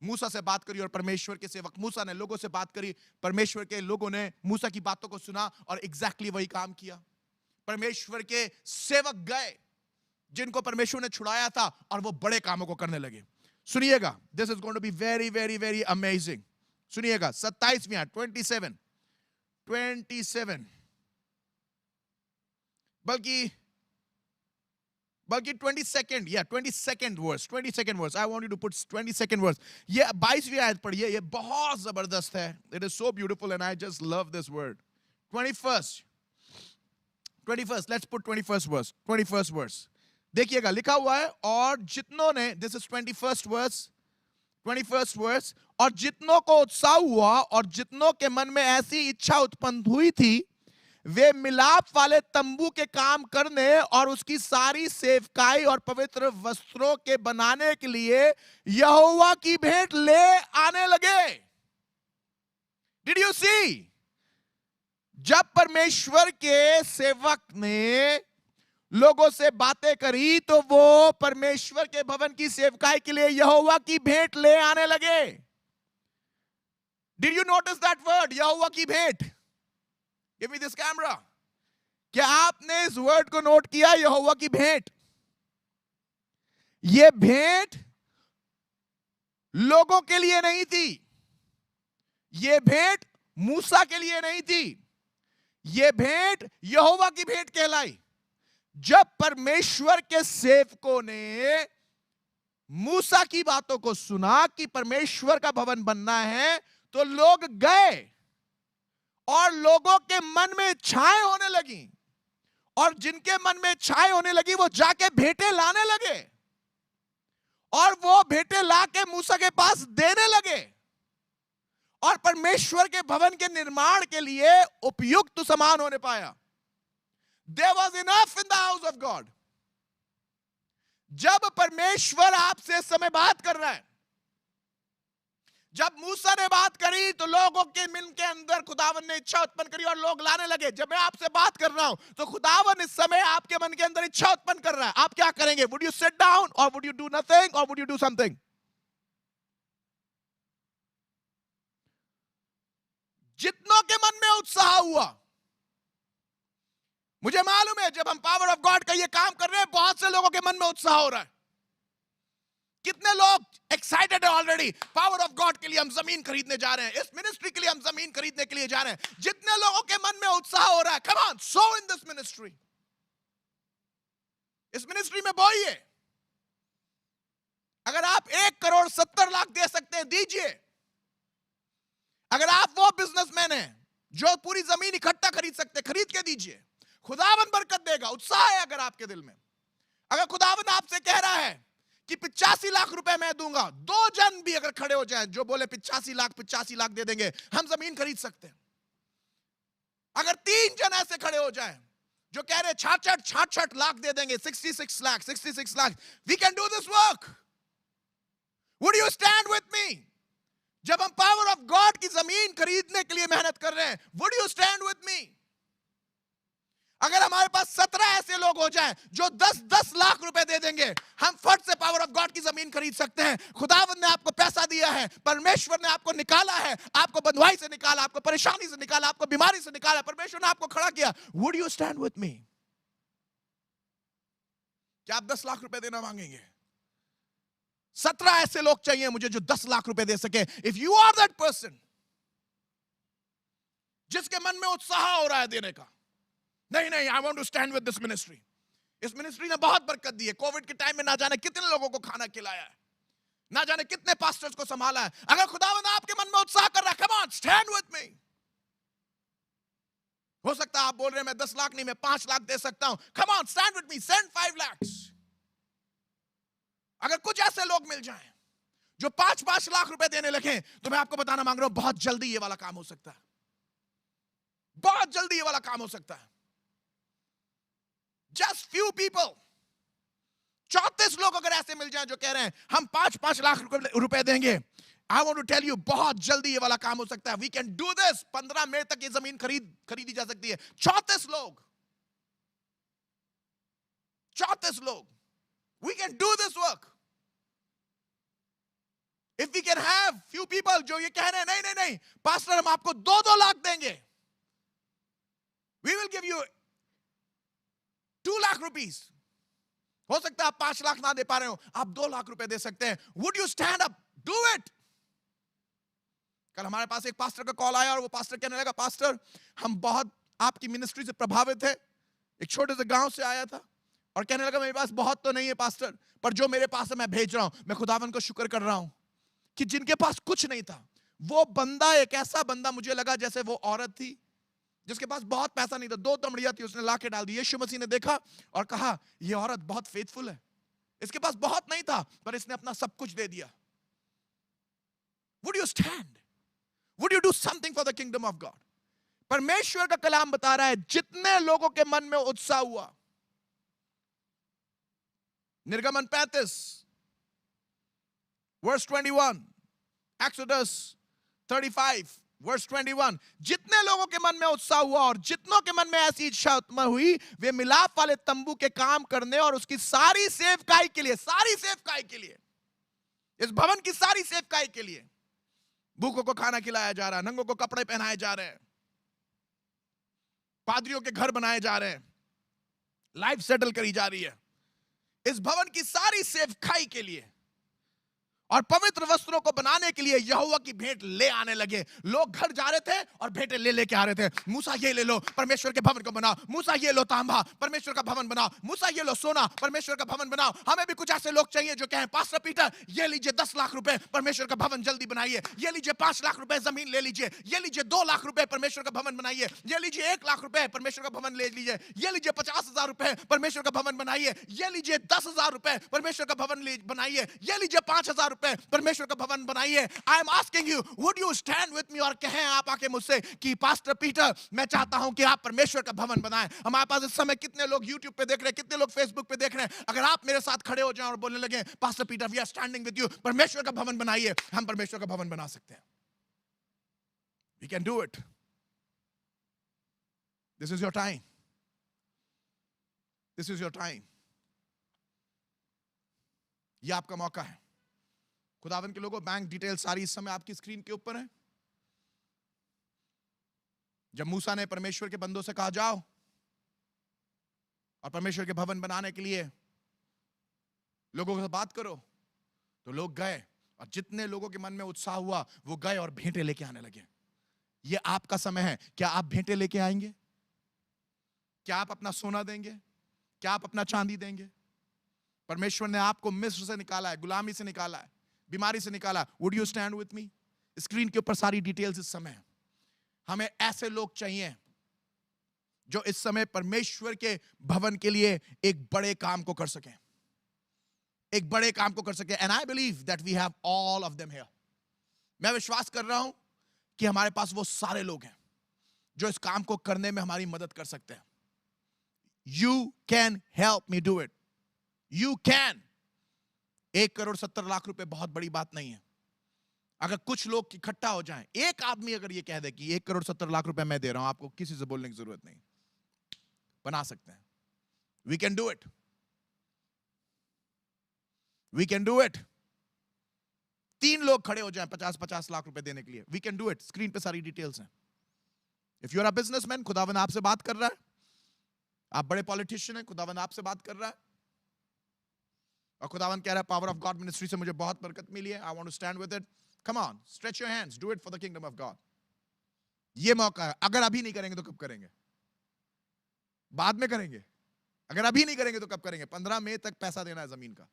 मूसा से बात करी और परमेश्वर के सेवक मूसा ने लोगों से बात करी, परमेश्वर के लोगों ने मूसा की बातों को सुना और एग्जैक्टली वही काम किया। परमेश्वर के सेवक गए जिनको परमेश्वर ने छुड़ाया था और वो बड़े कामों को करने लगे। सुनिएगा, this is going to be very very very amazing. सुनिएगा, 27वीं 27 बल्कि 22nd verse. I want you to put 22nd verse. ये 22वीं आयत पढ़िए, ये बहुत जबरदस्त है। It is so beautiful and I just love this word. 21st. Let's put 21st verse. देखिएगा, लिखा हुआ है, और जितनों ने, this is 21st verse, 21st verse, और जितनों को उत्साह हुआ और जितनों के मन में ऐसी इच्छा उत्पन्न हुई थी, वे मिलाप वाले तंबू के काम करने और उसकी सारी सेवकाई और पवित्र वस्त्रों के बनाने के लिए यहोवा की भेंट ले आने लगे। Did you see? जब परमेश्वर के सेवक ने लोगों से बातें करी तो वो परमेश्वर के भवन की सेवकाई के लिए यहोवा की भेंट ले आने लगे। Did you notice that word, यहोवा की भेंट? Give me this camera. क्या आपने इस वर्ड को नोट किया, यहोवा की भेंट? ये भेंट लोगों के लिए नहीं थी, ये भेंट मूसा के लिए नहीं थी, ये भेंट यहोवा की भेंट कहलाई। जब परमेश्वर के सेवकों ने मूसा की बातों को सुना कि परमेश्वर का भवन बनना है, तो लोग गए और लोगों के मन में इच्छाएं होने लगी, और जिनके मन में इच्छाएं होने लगी वो जाके भेंटें लाने लगे, और वो भेंटें लाके मूसा के पास देने लगे, और परमेश्वर के भवन के निर्माण के लिए उपयुक्त सामान होने पाया। There was enough in the house of God. जब परमेश्वर आपसे समय बात कर रहा है, जब मूसा ने बात करी तो लोगों के मन के अंदर खुदावन ने इच्छा उत्पन्न करी और लोग लाने लगे। जब मैं आपसे बात कर रहा हूं तो खुदावन इस समय आपके मन के अंदर इच्छा उत्पन्न कर रहा है। आप क्या करेंगे? Would you sit down or would you do nothing or would you do something? जितनों के मन में उत्साह हुआ, मुझे मालूम है जब हम पावर ऑफ गॉड का ये काम कर रहे हैं, बहुत से लोगों के मन में उत्साह हो रहा है। कितने लोग एक्साइटेड है ऑलरेडी, पावर ऑफ गॉड के लिए हम जमीन खरीदने जा रहे हैं, इस मिनिस्ट्री के लिए हम जमीन खरीदने के लिए जा रहे हैं। जितने लोगों के मन में उत्साह हो रहा है, come on, so in this ministry. इस मिनिस्ट्री में बोइए। अगर आप 1,70,00,000 दे सकते हैं, दीजिए। अगर आप वो बिजनेसमैन हैं जो पूरी जमीन इकट्ठा खरीद सकते, खरीद के दीजिए। खुदावन बरकत देगा। उत्साह है अगर आपके दिल में, अगर खुदावन आपसे कह रहा है कि 85 लाख रुपए मैं दूंगा, 2 जन भी अगर खड़े हो जाएं जो बोले 85 लाख दे देंगे, हम जमीन खरीद सकते हैं। अगर 3 जन ऐसे खड़े हो जाएं जो कह रहे 66 लाख दे देंगे, 66 lakh, we can do this work. Would you stand with me? जब हम पावर ऑफ गॉड की जमीन खरीदने के लिए मेहनत कर रहे हैं, वुड यू स्टैंड विथ मी? अगर हमारे पास 17 ऐसे लोग हो जाएं जो 10-10 लाख रुपए दे देंगे, हम फट से पावर ऑफ गॉड की जमीन खरीद सकते हैं। खुदावंद ने आपको पैसा दिया है, परमेश्वर ने आपको निकाला है, आपको बंधुआई से निकाला, आपको परेशानी से निकाला, आपको बीमारी से निकाला, परमेश्वर ने आपको खड़ा किया। वुड यू स्टैंड विथ मी? क्या आप 10 लाख रुपए देना मांगेंगे? 17 ऐसे लोग चाहिए मुझे जो 10 लाख रुपए दे सके। If you are that person जिसके मन में उत्साह हो रहा है देने का, नहीं, I want to stand with this ministry. इस मिनिस्ट्री ने बहुत बरकत दी है। कोविड के टाइम में ना जाने कितने लोगों को खाना खिलाया है, ना जाने कितने पास्टर्स को संभाला है। अगर खुदावंद आपके मन में उत्साह कर रहा है, कम ऑन, स्टैंड विद मी। हो सकता है आप बोल रहे हैं मैं 10 लाख नहीं, मैं 5 लाख दे सकता हूं। Come on, stand with me, send 5 lakh. अगर कुछ ऐसे लोग मिल जाएं जो 5-5 लाख रुपए देने लगे, तो मैं आपको बताना मांग रहा हूं, बहुत जल्दी ये वाला काम हो सकता है। बहुत जल्दी ये वाला काम हो सकता है। Just few people, 34 लोग अगर ऐसे मिल जाएं जो कह रहे हैं हम 5-5 लाख रुपए देंगे, I want to tell you, बहुत जल्दी ये वाला काम हो सकता है। We can do this। 15 मई तक ये जमीन खरीदी जा सकती है। 34 लोग, 34 लोग, we can do this work। If we can have few people जो ये कह रहे हैं नहीं, पास्टर हम आपको 2-2 लाख देंगे, we will give you 2 lakh rupees. हो सकता है आप 5 लाख ना दे पा रहे हो, आप 2 लाख रुपए दे सकते हैं। Would you stand up? Do it. कल हमारे पास एक पास्टर का कॉल आया और वो पास्टर कहने लगा, पास्टर हम बहुत आपकी मिनिस्ट्री से प्रभावित है। एक छोटे से गांव से आया था और कहने लगा मेरे पास बहुत तो नहीं है पास्टर, पर जो मेरे पास है मैं भेज रहा हूं। मैं खुदावन को शुक्र कर रहा हूं कि जिनके पास कुछ नहीं था, वो बंदा एक ऐसा बंदा मुझे लगा जैसे वो औरत थी जिसके पास बहुत पैसा नहीं था, 2 तमड़ियां थी, उसने लाके डाल दी। यीशु मसीह ने देखा और कहा ये औरत बहुत फेथफुल है, इसके पास बहुत नहीं था पर इसने अपना सब कुछ दे दिया। Would you stand? Would you do something for the kingdom of God? परमेश्वर का कलाम बता रहा है जितने लोगों के मन में उत्साह हुआ, निर्गमन 35 verse 21, Exodus 35 verse 21, जितने लोगों के मन में उत्साह हुआ और जितनों के मन में ऐसी इच्छा उत्पन्न हुई, वे मिलाप वाले तंबू के काम करने और उसकी सारी सेवकाई के लिए, इस भवन की सारी सेवकाई के लिए, भूखों को खाना खिलाया जा रहा है, नंगों को कपड़े पहनाए जा रहे हैं, पादरियों के घर बनाए जा रहे हैं, लाइफ सेटल करी जा रही है, इस भवन की सारी सेवकाई के लिए और पवित्र वस्त्रों को बनाने के लिए यहोवा की भेंट ले आने लगे। लोग घर जा रहे थे और भेंटें ले लेके आ रहे थे। मूसा ये ले लो, परमेश्वर के भवन को बनाओ। मूसा ये लो तांबा, परमेश्वर का भवन बनाओ। मूसा ये लो सोना, परमेश्वर का भवन बनाओ। हमें भी कुछ ऐसे लोग चाहिए जो कहें, पास्टर पीटर ये लीजिए 10 लाख रुपए, परमेश्वर का भवन जल्दी बनाइए। ये लीजिए 5 लाख रुपए जमीन ले लीजिए। ये लीजिए 2 लाख रुपए, परमेश्वर का भवन बनाइए। ये लीजिए 1 लाख रुपए, परमेश्वर का भवन ले लीजिए। ये लीजिए 50,000 रुपए, परमेश्वर का भवन बनाइए। ये लीजिए 10,000 रुपए, परमेश्वर का भवन बनाइए। ये लीजिए 5,000 रुपए, परमेश्वर का भवन बनाइए। I am asking you, would you stand with मी? और कहें आप आके मुझसे कि पास्टर पीटर मैं चाहता हूं कि आप परमेश्वर का भवन बनाएं। हमारे पास इस समय कितने लोग यूट्यूब पे देख रहे हैं, कितने लोग फेसबुक पे देख रहे हैं। अगर आप मेरे साथ खड़े हो जाएं और बोलने लगे, pastor Peter we are standing with you, परमेश्वर का भवन बनाइए, हम परमेश्वर का भवन बना सकते हैं। We can do it. This is your time, this is your time. यह आपका मौका है। खुदावन के लोगों, बैंक डिटेल सारी इस समय आपकी स्क्रीन के ऊपर है। जब मूसा ने परमेश्वर के बंदों से कहा जाओ और परमेश्वर के भवन बनाने के लिए लोगों से बात करो, तो लोग गए और जितने लोगों के मन में उत्साह हुआ वो गए और भेंटें लेके आने लगे। ये आपका समय है। क्या आप भेंटें लेके आएंगे? क्या आप अपना सोना देंगे? क्या आप अपना चांदी देंगे? परमेश्वर ने आपको मिस्र से निकाला है, गुलामी से निकाला है, बीमारी से निकाला। Would you stand with me? Screen के ऊपर सारी डिटेल्स इस समय। हमें ऐसे लोग चाहिए जो इस समय परमेश्वर के भवन के लिए एक बड़े काम को कर सकें, एक बड़े काम को कर सकें। And I believe that we have all of them here. मैं विश्वास कर रहा हूं कि हमारे पास वो सारे लोग हैं जो इस काम को करने में हमारी मदद कर सकते हैं। You can help me do it, you can. 1,70,00,000 रुपए बहुत बड़ी बात नहीं है। अगर कुछ लोग इकट्ठा हो जाएं, एक आदमी अगर ये कह दे कि 1,70,00,000 रुपए मैं दे रहा हूं, आपको किसी से बोलने की जरूरत नहीं, बना सकते हैं। We can do it, we can do it. 3 लोग खड़े हो जाएं 50-50 लाख रुपए देने के लिए, we can do it. Screen पे सारी डिटेल्स हैं। If you are a businessman, खुदावन आपसे बात कर रहा है। आप बड़े पॉलिटिशियन हैं, खुदावन आपसे बात कर रहा है और खुदावन कह रहा है पावर ऑफ गॉड मिनिस्ट्री से मुझे बहुत बरकत मिली है। I want to stand with it. Come on, stretch your hands, do it for the kingdom of God. ये मौका है। अगर अभी नहीं करेंगे तो कब करेंगे? बाद में करेंगे। अगर अभी नहीं करेंगे तो कब करेंगे? 15 मई तक पैसा देना है जमीन का।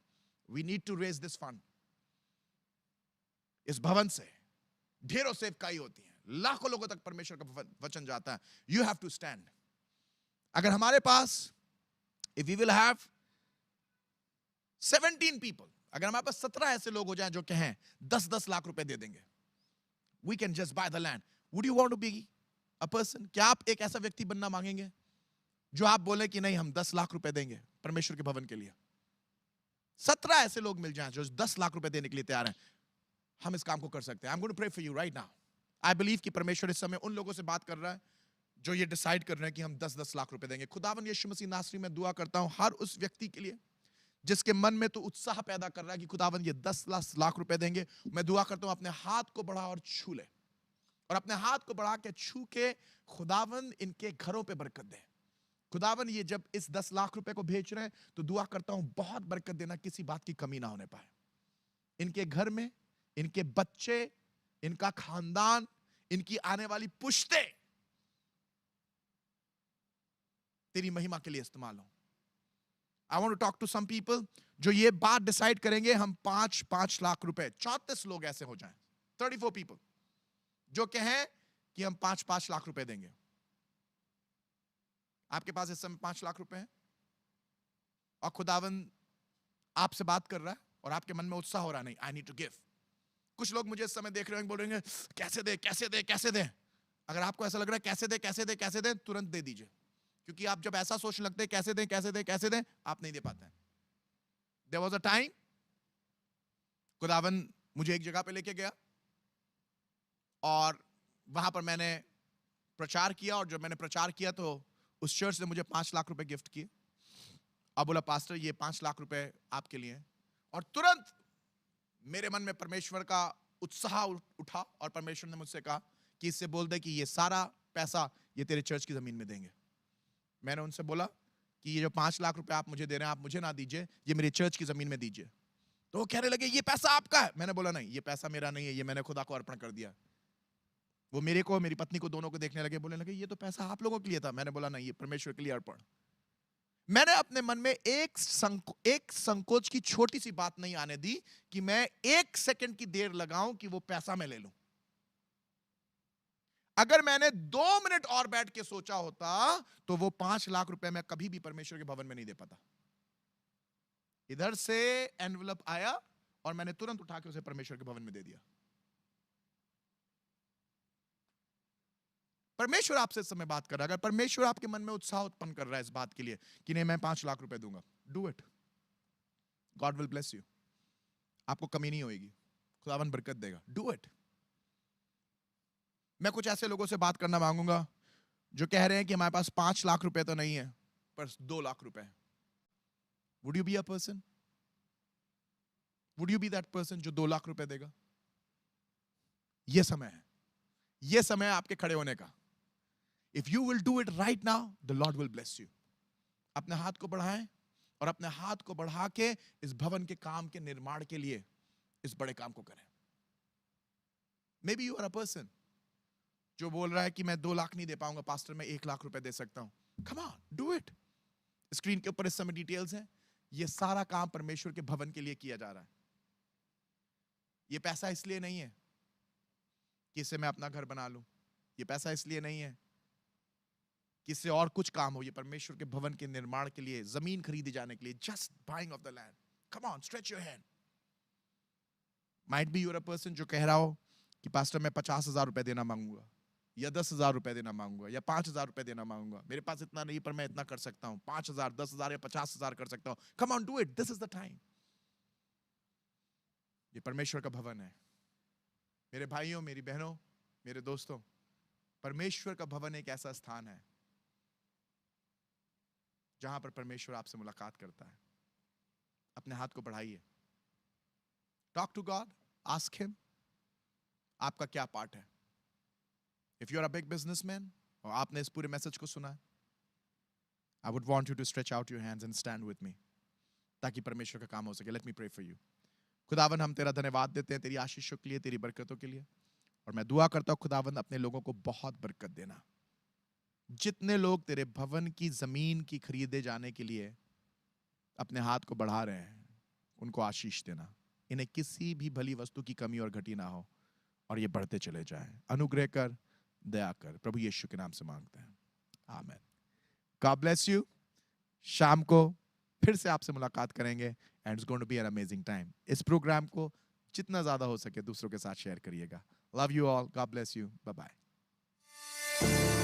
We need to raise this fund. इस भवन से ढेरों सेवकाई होती है, लाखों लोगों तक परमेश्वर का वचन जाता है। You have to stand. अगर हमारे पास, if we will have 17 people, अगर हमारे पास 17 ऐसे लोग हो जाएं जो कहें 10-10 लाख रुपए दे देंगे, we can just buy the land. Would you want to be a person? क्या आप एक ऐसा व्यक्ति बनना मांगेंगे जो आप बोले कि नहीं हम 10 लाख रुपए देंगे परमेश्वर के भवन के लिए? 17 ऐसे लोग मिल जाएं जो 10 लाख रुपए देने के लिए तैयार हैं, हम इस काम को कर सकते हैं। I am going to pray for you right now. I believe कि परमेश्वर इस समय उन लोगों से बात कर रहा है जो ये डिसाइड कर रहे हैं कि हम 10-10 लाख रुपए देंगे। खुदावन यीशु मसीह नासरी में दुआ करता हूं हर उस व्यक्ति के लिए जिसके मन में तो उत्साह पैदा कर रहा है कि खुदावन ये 10 लाख रुपए देंगे। मैं दुआ करता हूं अपने हाथ को बढ़ा और छू ले, और अपने हाथ को बढ़ा के छू के खुदावन इनके घरों पे बरकत दे। खुदावन ये जब इस 10 लाख रुपए को भेज रहे हैं तो दुआ करता हूं बहुत बरकत देना, किसी बात की कमी ना होने पाए। इनके घर में, इनके बच्चे, इनका खानदान, इनकी आने वाली पुश्ते तेरी महिमा के लिए इस्तेमाल हो। I want to talk to some people जो ये बात डिसाइड करेंगे हम 5-5 लाख रुपए, 34 लोग ऐसे हो जाएं, 34 people जो कहें कि हम 5-5 लाख रुपए देंगे। आपके पास इस समय 5 लाख रुपए हैं और खुदावन आपसे बात कर रहा है और आपके मन में उत्साह हो रहा, नहीं आई नीड टू गिव। कुछ लोग मुझे इस समय देख रहे होंगे, बोल रहे होंगे कैसे दे कैसे दे कैसे दे। अगर आपको ऐसा लग रहा है कैसे दे कैसे दे कैसे दे, तुरंत दे दीजिए, क्योंकि आप जब ऐसा सोचने लगते हैं कैसे दे कैसे दे कैसे दे, आप नहीं दे पाते हैं। There was a time, खुदावन मुझे एक जगह पे लेके गया और वहां पर मैंने प्रचार किया, और जब मैंने प्रचार किया तो उस चर्च ने मुझे 5 लाख रुपए गिफ्ट किए। अब बोला पास्टर ये 5 लाख रुपए आपके लिए हैं। और तुरंत मेरे मन में परमेश्वर का उत्साह उठा और परमेश्वर ने मुझसे कहा कि इससे बोल दे कि ये सारा पैसा ये तेरे चर्च की जमीन में देंगे। मैंने उनसे बोला कि ये जो 5 लाख रुपए आप मुझे दे रहे हैं, आप मुझे ना दीजिए, ये मेरे चर्च की जमीन में दीजिए। तो वो कहने लगे ये पैसा आपका है। मैंने बोला नहीं, ये पैसा मेरा नहीं है, ये मैंने खुदा को अर्पण कर दिया। वो मेरे को मेरी पत्नी को दोनों को देखने लगे, बोलने लगे ये तो पैसा आप लोगों के लिए था। मैंने बोला नहीं, ये परमेश्वर के लिए अर्पण। मैंने अपने मन में एक संकोच की छोटी सी बात नहीं आने दी कि मैं 1 सेकंड की देर लगाऊं कि वो पैसा मैं ले लूं। अगर मैंने 2 मिनट और बैठ के सोचा होता तो वो 5 लाख रुपए मैं कभी भी परमेश्वर के भवन में नहीं दे पाता। इधर से एनवलप आया और मैंने तुरंत उठा के उसे परमेश्वर के भवन में दे दिया। परमेश्वर आपसे इस समय बात कर रहा है। अगर परमेश्वर आपके मन में उत्साह उत्पन्न कर रहा है इस बात के लिए कि नहीं मैं 5 लाख रुपए दूंगा, do it, God will bless you. आपको कमी नहीं होगी, खुदावन बरकत देगा, डू इट। मैं कुछ ऐसे लोगों से बात करना मांगूंगा जो कह रहे हैं कि हमारे पास 5 लाख रुपए तो नहीं है पर 2 लाख रुपए है। Would you be a person, would you be that person जो 2 लाख रुपए देगा? यह समय है, यह समय है आपके खड़े होने का। If you will do it right now, the Lord will bless you. अपने हाथ को बढ़ाएं और अपने हाथ को बढ़ा के इस भवन के काम के निर्माण के लिए इस बड़े काम को करें। Maybe you are a person जो बोल रहा है कि मैं 2 लाख नहीं दे पाऊंगा पास्टर, मैं 1 लाख रुपए दे सकता हूं। Come on, do it. Screen के ऊपर इस समय डिटेल्स हैं। ये सारा काम परमेश्वर के भवन के लिए किया जा रहा है। ये पैसा इसलिए नहीं है कि इससे मैं अपना घर बना लूं, ये पैसा इसलिए नहीं है कि इससे और कुछ काम हो, ये परमेश्वर के भवन के निर्माण के लिए, जमीन खरीदी जाने के लिए, just buying of the land. Come on, stretch your hand. Might be you're a person जो कह रहा हो कि पास्टर मैं 50,000 रुपए देना मांगूंगा, या 10,000 रुपए देना मांगूंगा, या 5,000 रुपए देना मांगूंगा। मेरे पास इतना नहीं पर मैं इतना कर सकता हूं, 5,000, 10,000 या 50,000 कर सकता हूं। Come on, do it, this is the time. ये परमेश्वर का भवन है। मेरे भाइयों, मेरी बहनों, मेरे दोस्तों, परमेश्वर का भवन एक ऐसा स्थान है जहां पर परमेश्वर आपसे मुलाकात करता है। अपने हाथ को बढ़ाइए, talk to God, ask him आपका क्या पार्ट है। If you are a big businessman और आपने इस पूरे मैसेज को सुना है, I would want you to stretch out your hands and stand with me, ताकि परमेश्वर का काम हो सके। Let me pray for you. खुदावन, हम तेरा धन्यवाद देते हैं तेरी आशीषों के लिए, तेरी बरकतों के लिए, और मैं दुआ करता हूं खुदावन अपने लोगों को बहुत बरकत देना। जितने लोग तेरे भवन की जमीन की खरीदे जाने के लिए अपने हाथ को बढ़ा रहे हैं, उनको आशीष देना। इन्हें किसी भी भली वस्तु की कमी और घटी ना हो, और ये बढ़ते चले जाएं। अनुग्रह कर, दया कर, प्रभु यीशु के नाम से मांगते हैं, आमीन। God bless you. शाम को फिर से आपसे मुलाकात करेंगे and it's going to be an amazing time. इस प्रोग्राम को जितना ज्यादा हो सके दूसरों के साथ शेयर करिएगा। Love you all, God bless you, bye bye.